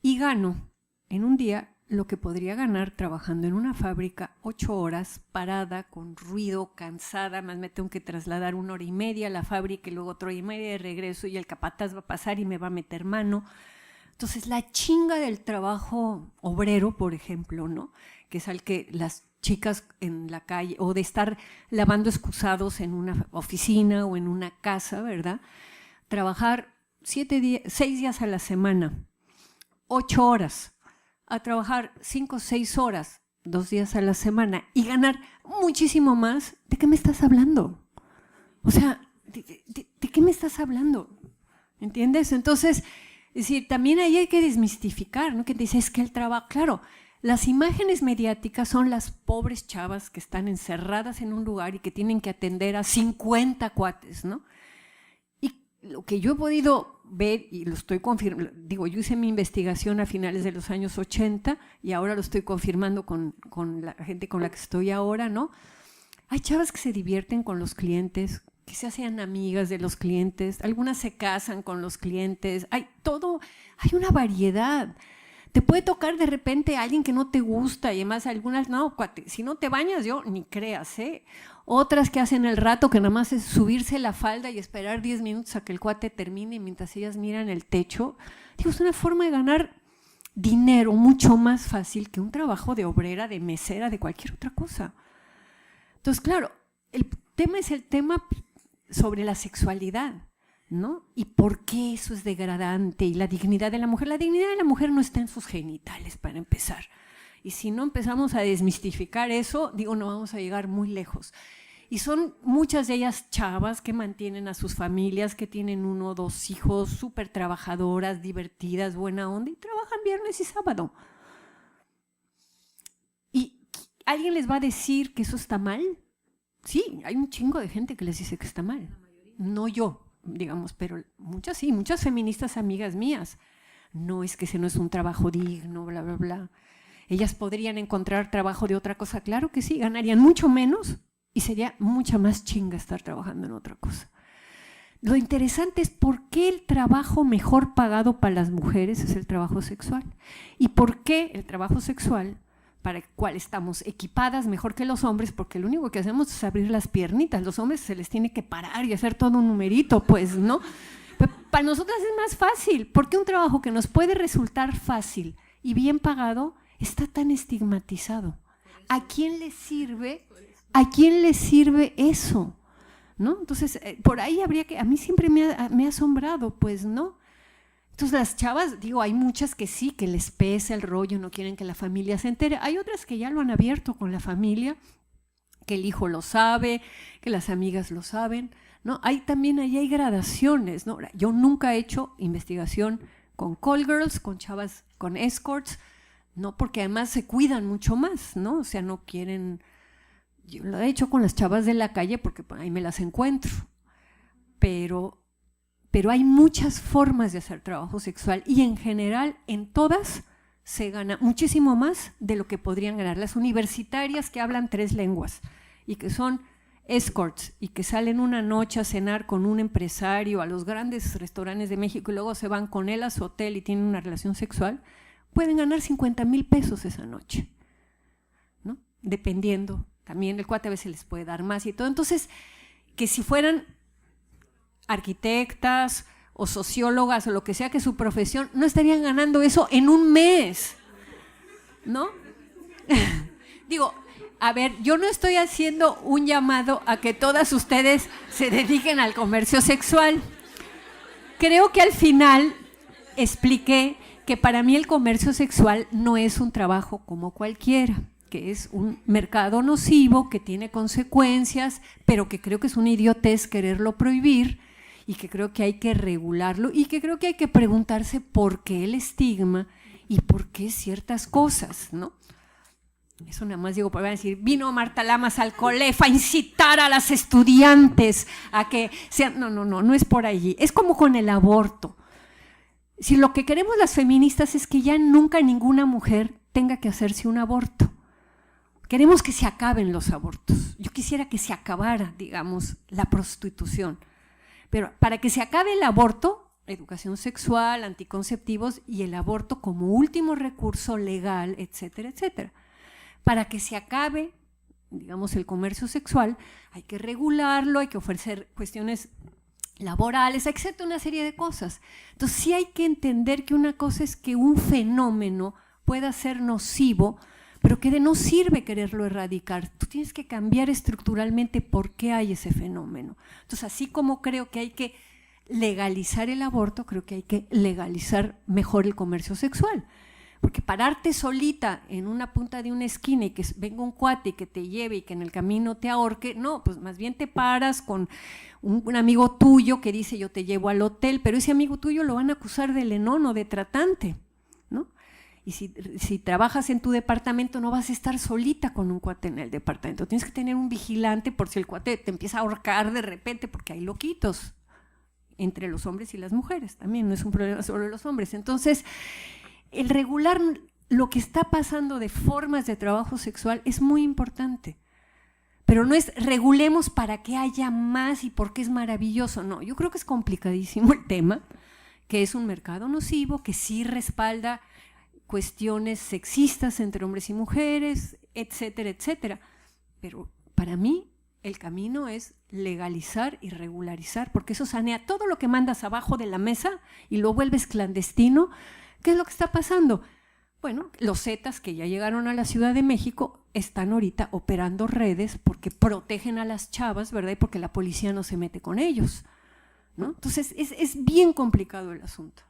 Y gano en un día lo que podría ganar trabajando en una fábrica 8 horas, parada, con ruido, cansada, más me tengo que trasladar 1 hora y media a la fábrica y luego 1 hora y media de regreso y el capataz va a pasar y me va a meter mano. Entonces la chinga del trabajo obrero, por ejemplo, ¿no? Que es al que las chicas en la calle, o de estar lavando excusados en una oficina o en una casa, ¿verdad? Trabajar 6 días a la semana, 8 horas, a trabajar 5 o 6 horas, 2 días a la semana y ganar muchísimo más, ¿de qué me estás hablando? O sea, ¿de qué me estás hablando? ¿Entiendes? Entonces, es decir, también ahí hay que desmistificar, ¿no? Que te dice, es que el trabajo, claro, las imágenes mediáticas son las pobres chavas que están encerradas en un lugar y que tienen que atender a 50 cuates, ¿no? Y lo que yo he podido ver, y lo estoy confirmando, digo, yo hice mi investigación a finales de los años 80 y ahora lo estoy confirmando con la gente con la que estoy ahora, ¿no? Hay chavas que se divierten con los clientes, que se hacen amigas de los clientes, algunas se casan con los clientes, hay una variedad. Te puede tocar de repente a alguien que no te gusta y además algunas, no, cuate, si no te bañas yo, ni creas, ¿eh? Otras que hacen el rato que nada más es subirse la falda y esperar 10 minutos a que el cuate termine mientras ellas miran el techo. Digo, es una forma de ganar dinero mucho más fácil que un trabajo de obrera, de mesera, de cualquier otra cosa. Entonces, claro, el tema es el tema sobre la sexualidad, ¿no? Y por qué eso es degradante y la dignidad de la mujer. La dignidad de la mujer no está en sus genitales, para empezar. Y si no empezamos a desmistificar eso, digo, no vamos a llegar muy lejos. Y son muchas de ellas chavas que mantienen a sus familias, que tienen 1 o 2 hijos, súper trabajadoras, divertidas, buena onda, y trabajan viernes y sábado. ¿Y alguien les va a decir que eso está mal? Sí, hay un chingo de gente que les dice que está mal. No yo, digamos, pero muchas sí, muchas feministas amigas mías. No, es que ese no es un trabajo digno, bla, bla, bla. Ellas podrían encontrar trabajo de otra cosa, claro que sí, ganarían mucho menos y sería mucha más chinga estar trabajando en otra cosa. Lo interesante es por qué el trabajo mejor pagado para las mujeres es el trabajo sexual y por qué el trabajo sexual para el cual estamos equipadas mejor que los hombres, porque lo único que hacemos es abrir las piernitas. Los hombres se les tiene que parar y hacer todo un numerito, pues, ¿no? Pero para nosotras es más fácil, porque un trabajo que nos puede resultar fácil y bien pagado está tan estigmatizado. ¿A quién le sirve? ¿A quién le sirve eso? ¿No? Entonces, por ahí habría que, a mí siempre me ha asombrado, pues, ¿no? Entonces las chavas, digo, hay muchas que sí, que les pesa el rollo, no quieren que la familia se entere. Hay otras que ya lo han abierto con la familia, que el hijo lo sabe, que las amigas lo saben, ¿no? También ahí hay gradaciones, ¿no? Yo nunca he hecho investigación con call girls, con chavas, con escorts, ¿no? Porque además se cuidan mucho más, ¿no? O sea, no quieren... Yo lo he hecho con las chavas de la calle porque ahí me las encuentro, pero hay muchas formas de hacer trabajo sexual y en general en todas se gana muchísimo más de lo que podrían ganar las universitarias que hablan 3 lenguas y que son escorts y que salen una noche a cenar con un empresario a los grandes restaurantes de México y luego se van con él a su hotel y tienen una relación sexual, pueden ganar 50,000 pesos esa noche, ¿no? Dependiendo, también el cuate a veces les puede dar más y todo. Entonces, que si fueran arquitectas o sociólogas o lo que sea que su profesión, no estarían ganando eso en un mes, ¿no? Digo, a ver, yo no estoy haciendo un llamado a que todas ustedes se dediquen al comercio sexual. Creo que al final expliqué que para mí el comercio sexual no es un trabajo como cualquiera, que es un mercado nocivo, que tiene consecuencias, pero que creo que es una idiotez quererlo prohibir y que creo que hay que regularlo y que creo que hay que preguntarse por qué el estigma y por qué ciertas cosas, ¿no? Eso nada más digo, porque van a decir, vino Marta Lamas al COLEF a incitar a las estudiantes a que sean... No es por allí. Es como con el aborto. Si lo que queremos las feministas es que ya nunca ninguna mujer tenga que hacerse un aborto. Queremos que se acaben los abortos. Yo quisiera que se acabara, digamos, la prostitución. Pero para que se acabe el aborto, educación sexual, anticonceptivos y el aborto como último recurso legal, etcétera, etcétera. Para que se acabe, digamos, el comercio sexual, hay que regularlo, hay que ofrecer cuestiones laborales, etcétera, una serie de cosas. Entonces sí hay que entender que una cosa es que un fenómeno pueda ser nocivo, pero que no sirve quererlo erradicar. Tú tienes que cambiar estructuralmente por qué hay ese fenómeno. Entonces, así como creo que hay que legalizar el aborto, creo que hay que legalizar mejor el comercio sexual. Porque pararte solita en una punta de una esquina y que venga un cuate y que te lleve y que en el camino te ahorque, no, pues más bien te paras con un amigo tuyo que dice yo te llevo al hotel, pero ese amigo tuyo lo van a acusar de lenón o de tratante, ¿no? Y si trabajas en tu departamento no vas a estar solita con un cuate en el departamento, tienes que tener un vigilante por si el cuate te empieza a ahorcar de repente, porque hay loquitos entre los hombres y las mujeres, también no es un problema solo de los hombres. Entonces, el regular lo que está pasando de formas de trabajo sexual es muy importante, pero pero no es regulemos para que haya más y porque es maravilloso. No, yo creo que es complicadísimo el tema, que es un mercado nocivo, que sí respalda cuestiones sexistas entre hombres y mujeres, etcétera, etcétera. Pero para mí el camino es legalizar y regularizar, porque eso sanea todo lo que mandas abajo de la mesa y lo vuelves clandestino. ¿Qué es lo que está pasando? Bueno, los Zetas que ya llegaron a la Ciudad de México están ahorita operando redes porque protegen a las chavas, ¿verdad? Y porque la policía no se mete con ellos, ¿no? Entonces es bien complicado el asunto.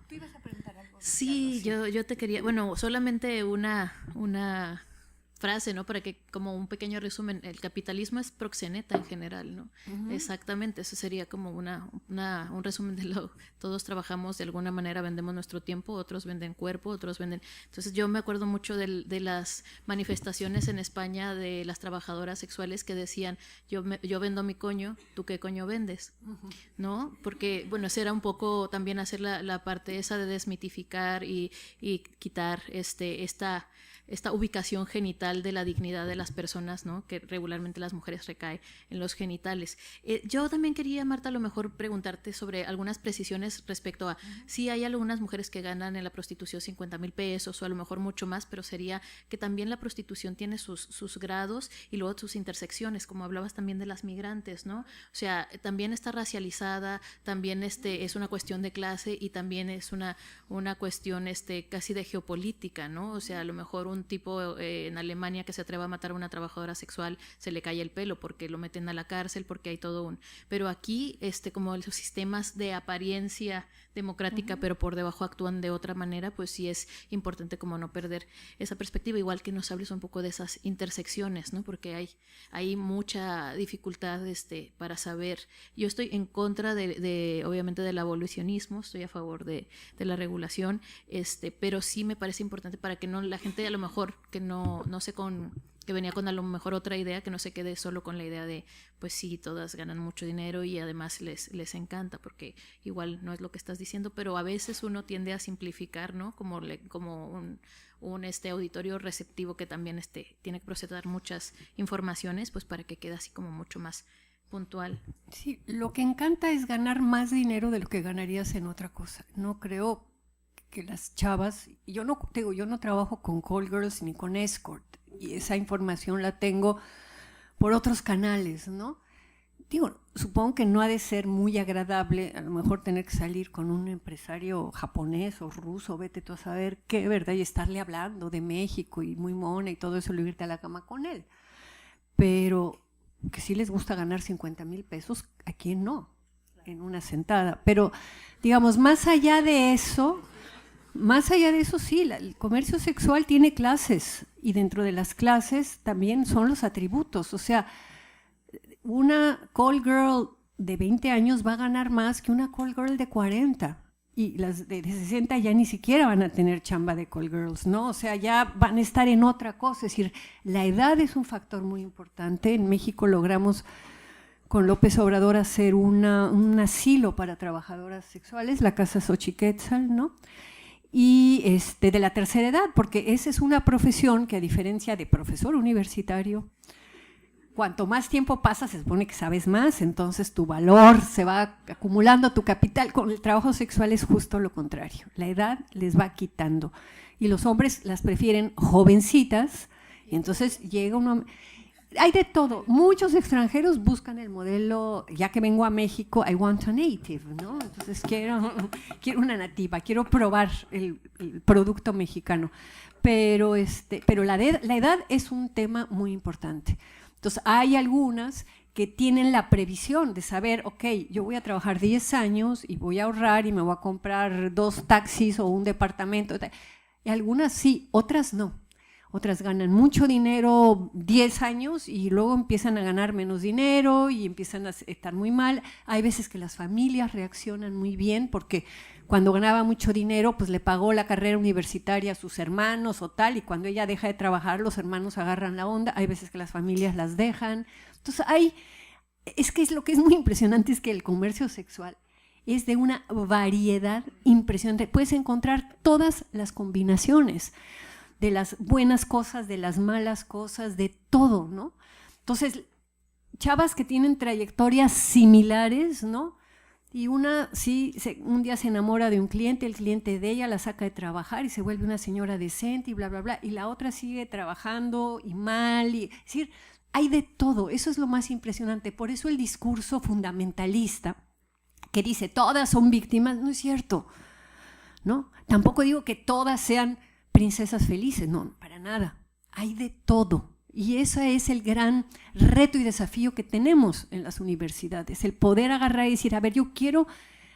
¿Tú ibas a preguntar algo? Sí, yo te quería, bueno, solamente una frase, ¿no? Para que, como un pequeño resumen, el capitalismo es proxeneta en general, ¿no? Uh-huh. Exactamente, eso sería como un resumen de lo, todos trabajamos de alguna manera, vendemos nuestro tiempo, otros venden cuerpo, otros venden, entonces yo me acuerdo mucho de las manifestaciones en España de las trabajadoras sexuales que decían, yo vendo mi coño, ¿tú qué coño vendes? Uh-huh. ¿No? Porque, bueno, ese era un poco también hacer la parte esa de desmitificar y quitar esta ubicación genital de la dignidad de las personas, ¿no? Que regularmente las mujeres recae en los genitales. Yo también quería, Marta, a lo mejor preguntarte sobre algunas precisiones respecto a si hay algunas mujeres que ganan en la prostitución 50,000 pesos o a lo mejor mucho más, pero sería que también la prostitución tiene sus grados y luego sus intersecciones, como hablabas también de las migrantes, ¿no? O sea, también está racializada, también es una cuestión de clase y también es una cuestión casi de geopolítica, ¿no? O sea, a lo mejor un tipo en Alemania que se atreva a matar a una trabajadora sexual se le cae el pelo porque lo meten a la cárcel, porque hay todo un... Pero aquí, como los sistemas de apariencia democrática, uh-huh, pero por debajo actúan de otra manera, pues sí es importante como no perder esa perspectiva, igual que nos hables un poco de esas intersecciones, ¿no? Porque hay mucha dificultad para saber. Yo estoy en contra obviamente del abolicionismo, estoy a favor de la regulación, pero sí me parece importante para que no la gente a lo mejor que no sé que venía con a lo mejor otra idea, que no se quede solo con la idea de pues sí, todas ganan mucho dinero y además les encanta, porque igual no es lo que estás diciendo, pero a veces uno tiende a simplificar, ¿no? Como un auditorio receptivo que también tiene que procesar muchas informaciones, pues para que quede así como mucho más puntual. Sí, lo que encanta es ganar más dinero de lo que ganarías en otra cosa. No creo que las chavas, yo no trabajo con call girls ni con escort, y esa información la tengo por otros canales, ¿no? Supongo que no ha de ser muy agradable a lo mejor tener que salir con un empresario japonés o ruso, vete tú a saber qué, ¿verdad? Y estarle hablando de México y muy mona y todo eso, y irte a la cama con él. Pero que sí les gusta ganar 50,000 pesos, ¿a quién no? En una sentada. Pero, digamos, más allá de eso, sí, el comercio sexual tiene clases y dentro de las clases también son los atributos. O sea, una call girl de 20 años va a ganar más que una call girl de 40 y las de 60 ya ni siquiera van a tener chamba de call girls, ¿no? O sea, ya van a estar en otra cosa. Es decir, la edad es un factor muy importante. En México logramos con López Obrador hacer un asilo para trabajadoras sexuales, la Casa Xochiquétzal, ¿no? Y de la tercera edad, porque esa es una profesión que, a diferencia de profesor universitario, cuanto más tiempo pasa se supone que sabes más, entonces tu valor se va acumulando, tu capital. Con el trabajo sexual es justo lo contrario, la edad les va quitando y los hombres las prefieren jovencitas y entonces llega uno... Hay de todo. Muchos extranjeros buscan el modelo, ya que vengo a México, I want a native, ¿no? Entonces quiero una nativa, quiero probar el producto mexicano. Pero la edad es un tema muy importante. Entonces hay algunas que tienen la previsión de saber, ok, yo voy a trabajar 10 años y voy a ahorrar y me voy a comprar 2 taxis o un departamento. Y algunas sí, otras no. Otras ganan mucho dinero 10 años y luego empiezan a ganar menos dinero y empiezan a estar muy mal. Hay veces que las familias reaccionan muy bien porque cuando ganaba mucho dinero pues le pagó la carrera universitaria a sus hermanos o tal, y cuando ella deja de trabajar los hermanos agarran la onda. Hay veces que las familias las dejan. Entonces lo que es muy impresionante es que el comercio sexual es de una variedad impresionante. Puedes encontrar todas las combinaciones. de las buenas cosas, de las malas cosas, de todo, ¿no? Entonces, chavas que tienen trayectorias similares, ¿no? Y una, sí, un día se enamora de un cliente, el cliente de ella la saca de trabajar y se vuelve una señora decente y bla, bla, bla, y la otra sigue trabajando y mal, es decir, hay de todo, eso es lo más impresionante. Por eso el discurso fundamentalista que dice todas son víctimas, no es cierto, ¿no? Tampoco digo que todas sean princesas felices, no, para nada, hay de todo. Y ese es el gran reto y desafío que tenemos en las universidades, el poder agarrar y decir, a ver, yo quiero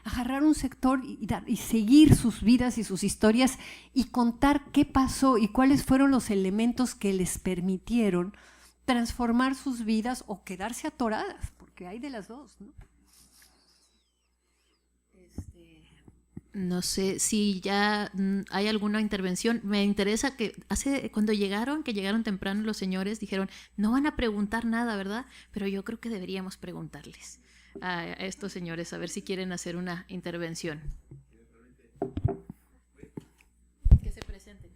agarrar un sector y seguir sus vidas y sus historias y contar qué pasó y cuáles fueron los elementos que les permitieron transformar sus vidas o quedarse atoradas, porque hay de las dos, ¿no? No sé si ya hay alguna intervención. Me interesa que cuando llegaron temprano los señores, dijeron, no van a preguntar nada, ¿verdad? Pero yo creo que deberíamos preguntarles a estos señores, a ver si quieren hacer una intervención. Que se presenten.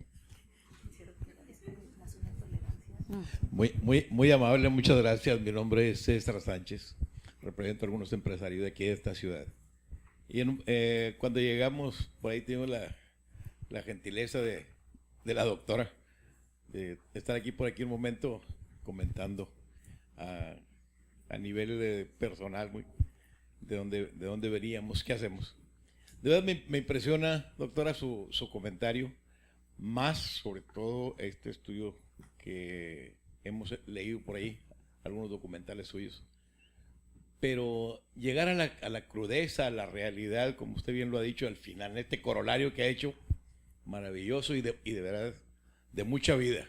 Muy amable, muchas gracias. Mi nombre es César Sánchez, represento a algunos empresarios de aquí de esta ciudad. Y cuando llegamos, por ahí tuvimos la gentileza de la doctora de estar aquí por aquí un momento comentando a nivel personal de dónde veníamos, qué hacemos. De verdad me impresiona, doctora, su comentario, más sobre todo este estudio que hemos leído por ahí, algunos documentales suyos. Pero llegar a la crudeza, a la realidad, como usted bien lo ha dicho al final, este corolario que ha hecho, maravilloso y de verdad, de mucha vida.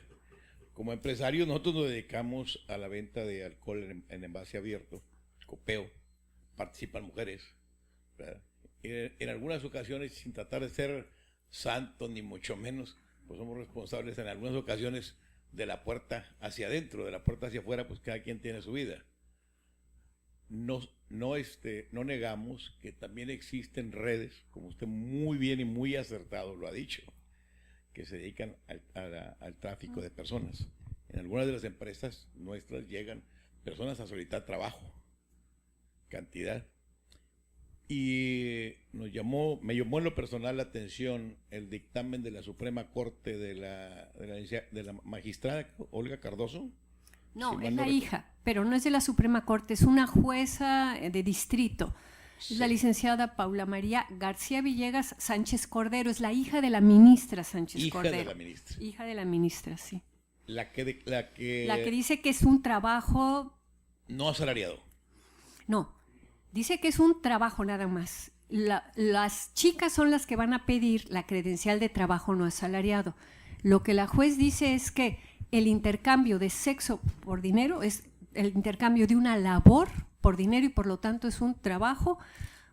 Como empresarios, nosotros nos dedicamos a la venta de alcohol en envase abierto, copeo, participan mujeres, ¿verdad? En algunas ocasiones, sin tratar de ser santos ni mucho menos, pues somos responsables en algunas ocasiones de la puerta hacia adentro, de la puerta hacia afuera, pues cada quien tiene su vida. No negamos que también existen redes, como usted muy bien y muy acertado lo ha dicho, que se dedican al tráfico de personas. En algunas de las empresas nuestras llegan personas a solicitar trabajo, cantidad. Y me llamó en lo personal la atención el dictamen de la Suprema Corte de la magistrada Olga Cardoso. No, si es no la hija, pero no es de la Suprema Corte, es una jueza de distrito. Sí. Es la licenciada Paula María García Villegas Sánchez Cordero, es la hija de la ministra Sánchez Cordero. Hija de la ministra. Hija de la ministra, sí. La que dice que es un trabajo... No asalariado. No, dice que es un trabajo nada más. Las chicas son las que van a pedir la credencial de trabajo no asalariado. Lo que la juez dice es que el intercambio de sexo por dinero es el intercambio de una labor por dinero y por lo tanto es un trabajo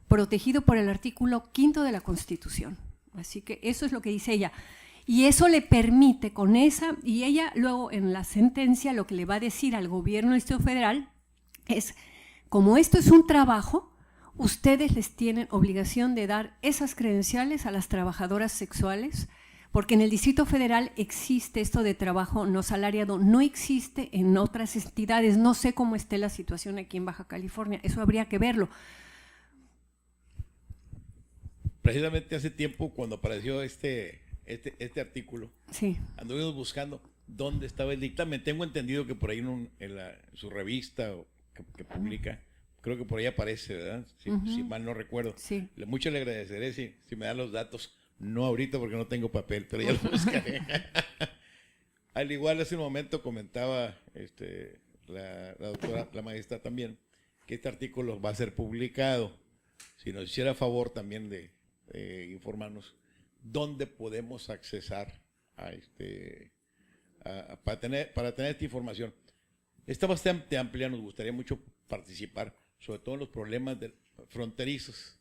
protegido por el artículo 5 de la Constitución. Así que eso es lo que dice ella. Y eso le permite con esa, y ella luego en la sentencia lo que le va a decir al gobierno del Distrito Federal es, como esto es un trabajo, ustedes les tienen obligación de dar esas credenciales a las trabajadoras sexuales, porque en el Distrito Federal existe esto de trabajo no salariado, no existe en otras entidades, no sé cómo esté la situación aquí en Baja California, eso habría que verlo. Precisamente hace tiempo cuando apareció este artículo, sí, anduvimos buscando dónde estaba el dictamen. Tengo entendido que por ahí en su revista que publica, creo que por ahí aparece, ¿verdad? Si mal no recuerdo. Sí. Mucho le agradeceré si me dan los datos. No ahorita porque no tengo papel, pero ya lo buscaré. Al igual hace un momento comentaba la doctora, la maestra también, que este artículo va a ser publicado. Si nos hiciera favor también de informarnos dónde podemos accesar para tener esta información. Está bastante amplia, nos gustaría mucho participar, sobre todo en los problemas fronterizos.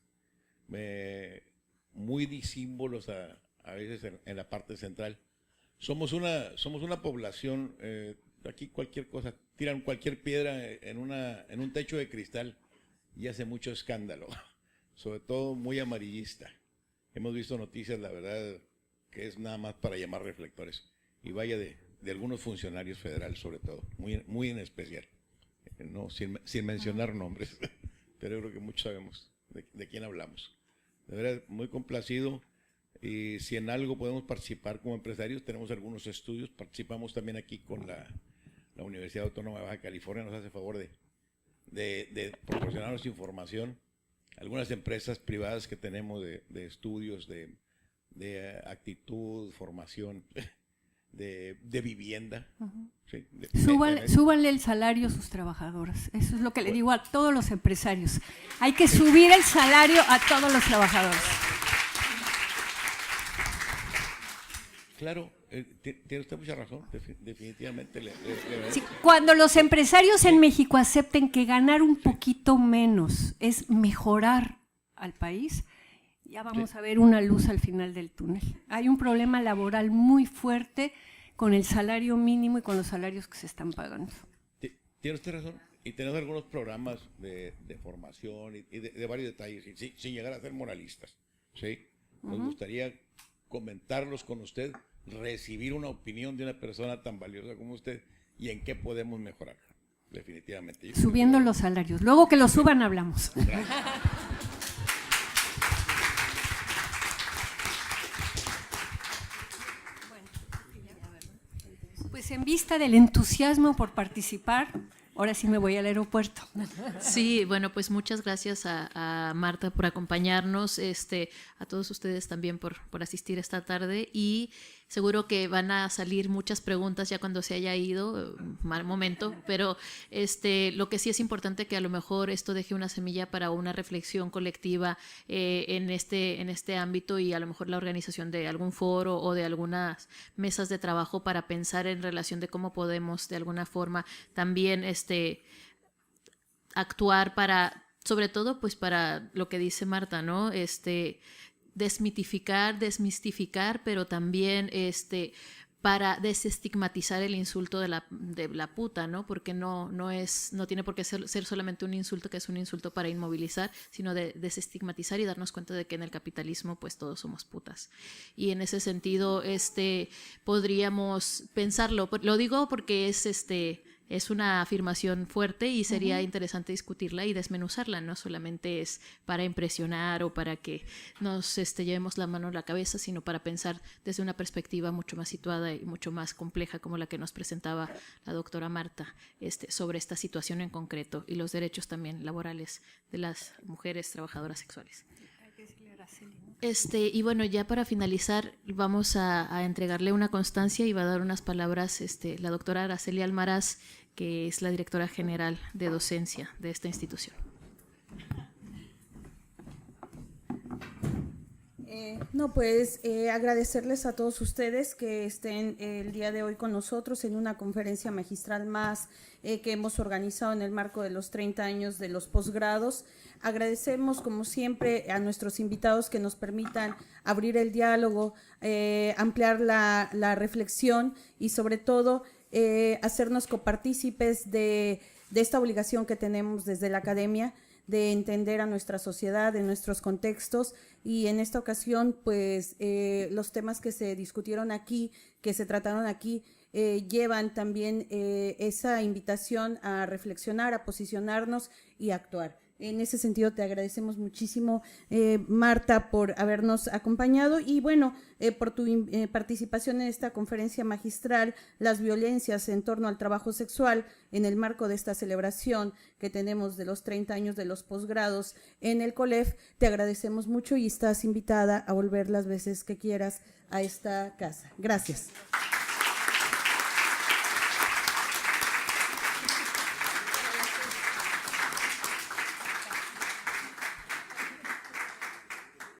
Muy disímbolos a veces en la parte central. Somos una población, aquí cualquier cosa, tiran cualquier piedra en un techo de cristal y hace mucho escándalo, sobre todo muy amarillista. Hemos visto noticias, la verdad, que es nada más para llamar reflectores. y vaya de algunos funcionarios federales sobre todo, muy en especial, no, sin mencionar nombres, pero yo creo que muchos sabemos de quién hablamos. De verdad, muy complacido, y si en algo podemos participar como empresarios, tenemos algunos estudios, participamos también aquí con la Universidad Autónoma de Baja California, nos hace favor de proporcionarnos información. Algunas empresas privadas que tenemos de estudios, de actitud, formación, de vivienda. Sí, Súbanle el salario a sus trabajadoras. Eso es lo que le digo a todos los empresarios. Hay que subir el salario a todos los trabajadores. Claro, tiene usted mucha razón, definitivamente. Sí, cuando los empresarios en México acepten que ganar un poquito menos es mejorar al país, ya vamos a ver una luz al final del túnel. Hay un problema laboral muy fuerte con el salario mínimo y con los salarios que se están pagando. Tiene usted razón, y tenemos algunos programas de formación y de varios detalles, sin llegar a ser moralistas, ¿sí? Nos gustaría comentarlos con usted, recibir una opinión de una persona tan valiosa como usted y en qué podemos mejorar, definitivamente. Subiendo los salarios. Luego que los suban hablamos. Pues en vista del entusiasmo por participar, ahora sí me voy al aeropuerto. Sí, bueno, pues muchas gracias a Marta por acompañarnos, a todos ustedes también por asistir esta tarde, y seguro que van a salir muchas preguntas ya cuando se haya ido, mal momento, pero lo que sí es importante que a lo mejor esto deje una semilla para una reflexión colectiva en este ámbito, y a lo mejor la organización de algún foro o de algunas mesas de trabajo para pensar en relación de cómo podemos de alguna forma también actuar para, sobre todo pues para lo que dice Marta, ¿no? Desmistificar, pero también para desestigmatizar el insulto de la puta, ¿no? Porque no tiene por qué ser solamente un insulto, que es un insulto para inmovilizar, sino de desestigmatizar y darnos cuenta de que en el capitalismo pues todos somos putas. Y en ese sentido podríamos pensarlo. Lo digo porque es una afirmación fuerte y sería interesante discutirla y desmenuzarla, no solamente es para impresionar o para que nos llevemos la mano a la cabeza, sino para pensar desde una perspectiva mucho más situada y mucho más compleja, como la que nos presentaba la doctora Marta, sobre esta situación en concreto y los derechos también laborales de las mujeres trabajadoras sexuales. Y bueno, ya para finalizar, vamos a entregarle una constancia y va a dar unas palabras la doctora Araceli Almaraz, que es la directora general de docencia de esta institución. Agradecerles a todos ustedes que estén el día de hoy con nosotros en una conferencia magistral más que hemos organizado en el marco de los 30 años de los posgrados. Agradecemos, como siempre, a nuestros invitados que nos permitan abrir el diálogo, ampliar la reflexión y, sobre todo, hacernos copartícipes de esta obligación que tenemos desde la academia de entender a nuestra sociedad, de nuestros contextos, y en esta ocasión, pues, los temas que se discutieron aquí, que se trataron aquí, llevan también esa invitación a reflexionar, a posicionarnos y a actuar. En ese sentido, te agradecemos muchísimo, Marta, por habernos acompañado y, bueno, por tu participación en esta conferencia magistral, las violencias en torno al trabajo sexual, en el marco de esta celebración que tenemos de los 30 años de los posgrados en el COLEF. Te agradecemos mucho y estás invitada a volver las veces que quieras a esta casa. Gracias.